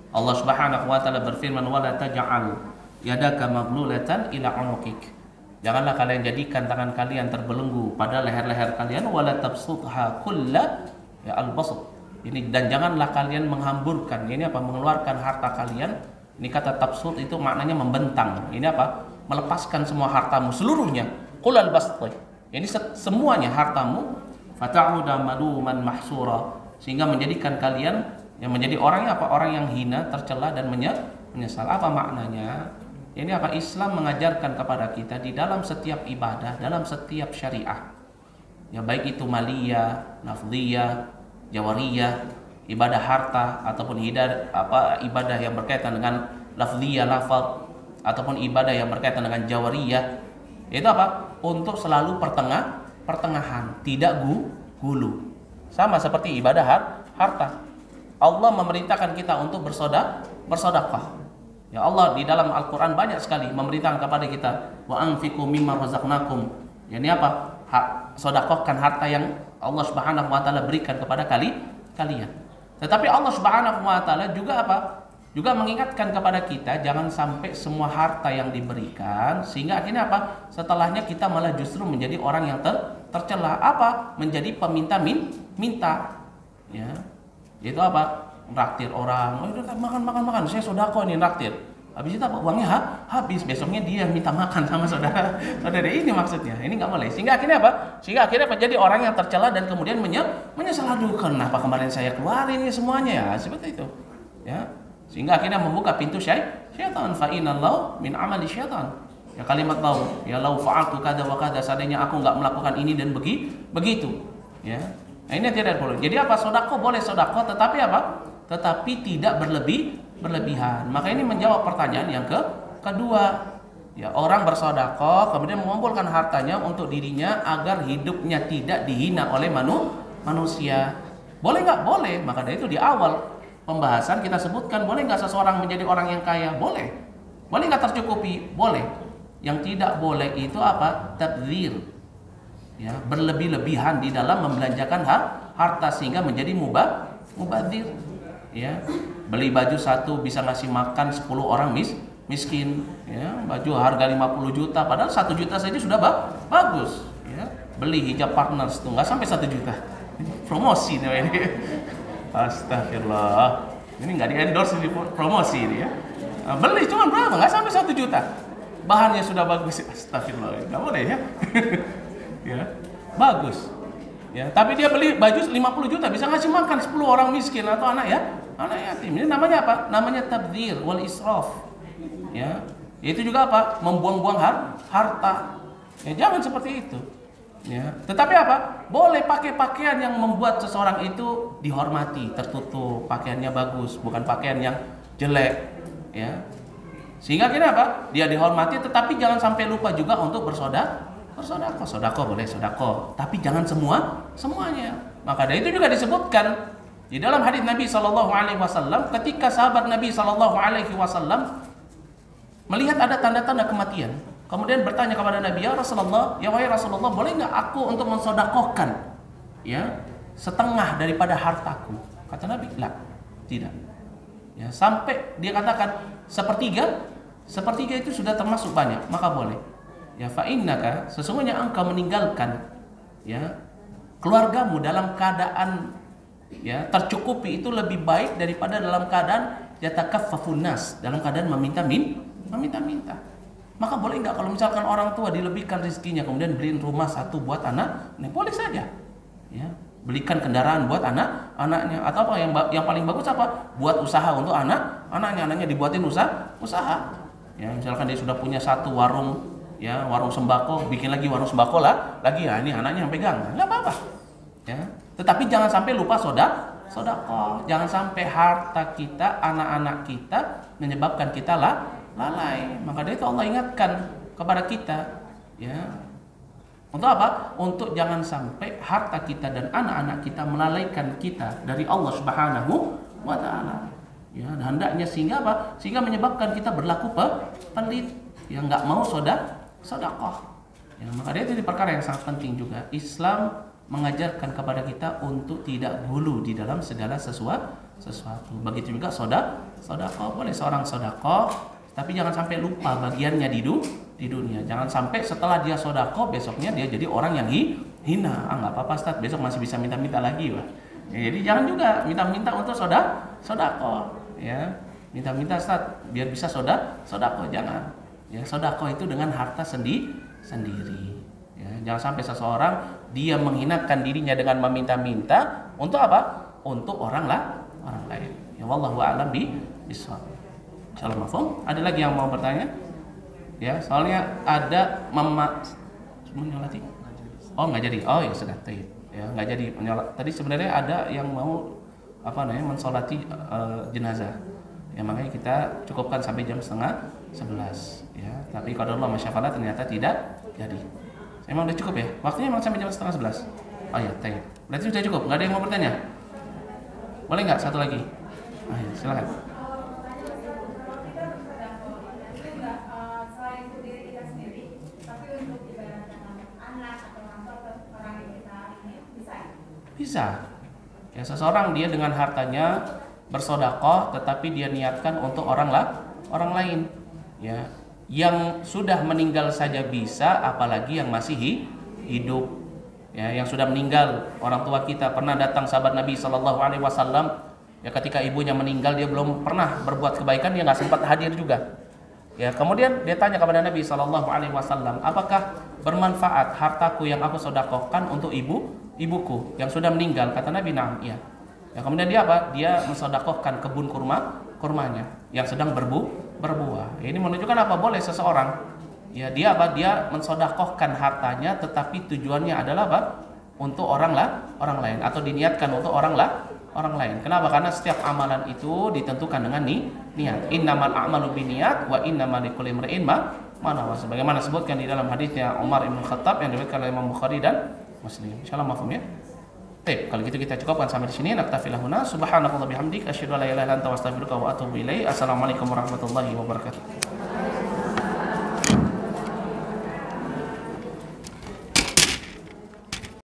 Allah Subhanahu wa taala berfirman, "Wala taj'al yadaka maghlulatan ila 'unuqik." Janganlah kalian jadikan tangan kalian terbelenggu pada leher-leher kalian, wala tabsutha kulla ya al-basth. Ini, dan janganlah kalian menghamburkan. Ini apa? Mengeluarkan harta kalian. Ini kata tabsut itu maknanya membentang. Ini apa? Melepaskan semua hartamu seluruhnya. Qulal basti. Ini semuanya hartamu. Fata'uda maluman mahsura, sehingga menjadikan kalian yang menjadi orang yang apa? Orang yang hina, tercela dan menyesal. Apa maknanya? Ini apa? Islam mengajarkan kepada kita di dalam setiap ibadah, dalam setiap syariah. Ya, baik itu maliyah, lafziyah, jawariyah, ibadah harta ataupun ibadah yang berkaitan dengan lafziyah, lafaz, ataupun ibadah yang berkaitan dengan jawariyah, itu apa? Untuk selalu pertengahan, tidak gulu. Sama seperti ibadah harta. Allah memerintahkan kita untuk bersedekah. Ya, Allah di dalam Al-Qur'an banyak sekali memerintahkan kepada kita, wa anfiqu mimma razaqnakum. Ya, ini apa? Sedekahkan harta yang Allah Subhanahu wa taala berikan kepada kalian. Tetapi Allah Subhanahu wa taala juga apa? Juga mengingatkan kepada kita jangan sampai semua harta yang diberikan sehingga akhirnya apa? Setelahnya kita malah justru menjadi orang yang tercela, apa? Menjadi peminta minta. Ya. Itu apa? Naktir orang. Oh, makan, saya sedekah ini naktir. Habis itu apa? Uangnya habis. Besoknya dia minta makan sama saudara. Ini maksudnya. Ini nggak boleh. Sehingga akhirnya apa? Menjadi orang yang tercela dan kemudian menyesal, aduh kenapa kemarin saya keluarin ya semuanya ya, seperti itu. Ya. Sehingga akhirnya membuka pintu syaitan. Fa inallahu min amali syaitan. Ya kalimat lau, ya lau fa'altu kada wa kada, seandainya aku nggak melakukan ini dan begitu. Ya. Nah, ini tidak boleh. Jadi apa? Sedekah boleh sedekah, tetapi apa? Tetapi tidak berlebihan. Maka ini menjawab pertanyaan yang kedua. Ya, orang bersedekah kemudian mengumpulkan hartanya untuk dirinya agar hidupnya tidak dihina oleh manusia. Boleh nggak? Boleh. Maka dari itu di awal pembahasan kita sebutkan, boleh nggak seseorang menjadi orang yang kaya? Boleh. Boleh nggak tercukupi? Boleh. Yang tidak boleh itu apa? Tabdzir. Ya, berlebih-lebihan di dalam membelanjakan harta sehingga menjadi mubadzir. Ya, beli baju satu bisa ngasih makan 10 orang miskin. Ya, baju harga 50 juta, padahal 1 juta saja sudah bagus. Ya, beli hijab partners tuh nggak sampai 1 juta. Promosi nih ini. Astagfirullah. Ini nggak di endorse, ini promosi ini ya. Nah, beli cuma berapa? Nggak sampai 1 juta. Bahannya sudah bagus. Astagfirullah. Nggak boleh ya. Ya, bagus. Ya, tapi dia beli baju 50 juta bisa ngasih makan 10 orang miskin atau anak yatim. Ini namanya apa? Namanya tabdzir wal israf. Ya. Itu juga apa? Membuang-buang harta. Ya, jangan seperti itu. Ya. Tetapi apa? Boleh pakai pakaian yang membuat seseorang itu dihormati, tertutup, pakaiannya bagus, bukan pakaian yang jelek. Ya. Sehingga akhirnya apa? Dia dihormati, tetapi jangan sampai lupa juga untuk bersedekah. Boleh sedekah, tapi jangan semuanya. Maka dari itu juga disebutkan di dalam hadis Nabi Shallallahu Alaihi Wasallam, ketika sahabat Nabi Shallallahu Alaihi Wasallam melihat ada tanda-tanda kematian, kemudian bertanya kepada Nabi, ya Rasulullah, ya wahai Rasulullah, boleh nggak aku untuk mensedekahkan ya setengah daripada hartaku? Kata Nabi, lah, tidak. Ya, sampai dia katakan sepertiga itu sudah termasuk banyak, maka boleh. Ya, fa'innaka, sesungguhnya engkau meninggalkan ya keluargamu dalam keadaan ya tercukupi itu lebih baik daripada dalam keadaan yatakaffafun nas, dalam keadaan meminta. Maka boleh enggak kalau misalkan orang tua dilebihkan rezekinya kemudian beliin rumah satu buat anak, ini boleh saja. Ya, belikan kendaraan buat anaknya, atau apa yang paling bagus apa? Buat usaha untuk anaknya dibuatin usaha. Ya, misalkan dia sudah punya satu warung sembako, bikin lagi warung sembako lagi ya, ini anaknya yang pegang, nggak apa-apa. Ya, tetapi jangan sampai lupa sedekah, jangan sampai harta kita, anak-anak kita menyebabkan kita lalai. Maka dari itu Allah ingatkan kepada kita, ya, untuk apa? Untuk jangan sampai harta kita dan anak-anak kita melalaikan kita dari Allah Subhanahu wa Ta'ala. Ya, hendaknya sehingga apa? Sehingga menyebabkan kita berlaku pelit, yang nggak mau sedekah. Ya, maka dia itu perkara yang sangat penting juga. Islam mengajarkan kepada kita untuk tidak gulu di dalam segala sesuatu. Begitu juga sedekah. Boleh seorang sedekah, tapi jangan sampai lupa bagiannya di dunia. Jangan sampai setelah dia sedekah besoknya dia jadi orang yang hina. Nggak apa-apa Ustaz, besok masih bisa minta-minta lagi, Pak. Ya, jadi jangan juga minta-minta untuk sedekah. Ya, minta-minta Ustaz biar bisa sedekah, jangan. Ya, sedekah itu dengan harta sendiri. Ya, jangan sampai seseorang dia menghinakan dirinya dengan meminta-minta untuk apa? Untuk orang lain. Ya, wallahu a'lam bishawab. Insyaallah mafhum. Ada lagi yang mau bertanya? Ya, soalnya ada menyolati. Oh, nggak jadi. Oh, ya sudah. Ya, nggak jadi menyolat. Tadi sebenarnya ada yang mau mensolati jenazah. Ya, makanya kita cukupkan sampai jam 10:30 ya. Tapi kalau Allah masyafallah ternyata tidak jadi. Emang udah cukup ya? Waktunya memang sampai jam 10:30. Oh ya, tayyib. Berarti sudah cukup. Enggak ada yang mau bertanya? Boleh enggak satu lagi? Ya, silakan. Bisa. Ya, seseorang dia dengan hartanya bersedekah tetapi dia niatkan untuk orang lain. Ya, yang sudah meninggal saja bisa, apalagi yang masih hidup. Ya, yang sudah meninggal, orang tua kita pernah datang sahabat Nabi Shallallahu Alaihi Wasallam. Ya, ketika ibunya meninggal dia belum pernah berbuat kebaikan, dia nggak sempat hadir juga. Ya, kemudian dia tanya kepada Nabi Shallallahu Alaihi Wasallam, apakah bermanfaat hartaku yang aku sedekahkan untuk ibuku yang sudah meninggal? Kata Nabi, "Na'am." Iya. Ya, kemudian dia apa? Dia mensedekahkan kebun kurmanya yang sedang berbuah. Ini menunjukkan apa? Boleh seseorang, ya dia apa? Dia mensedekahkan hartanya, tetapi tujuannya adalah apa? Untuk orang lain, atau diniatkan untuk orang lain. Kenapa? Karena setiap amalan itu ditentukan dengan niat. Innamal a'malu binniyat wa innamal likulli imri'in ma nawa. Sebagaimana disebutkan di dalam hadisnya Umar bin Khattab yang diriwayatkan oleh Imam Bukhari dan Muslim. Insyaallah mafhum ya. Baik, kalau gitu kita cukupkan sampai di sini. Naktafilahuna subhanakallahumma bihamdik asyhadu an la ilaha illa anta astaghfiruka wa atubu ilaik. Assalamualaikum warahmatullahi wabarakatuh.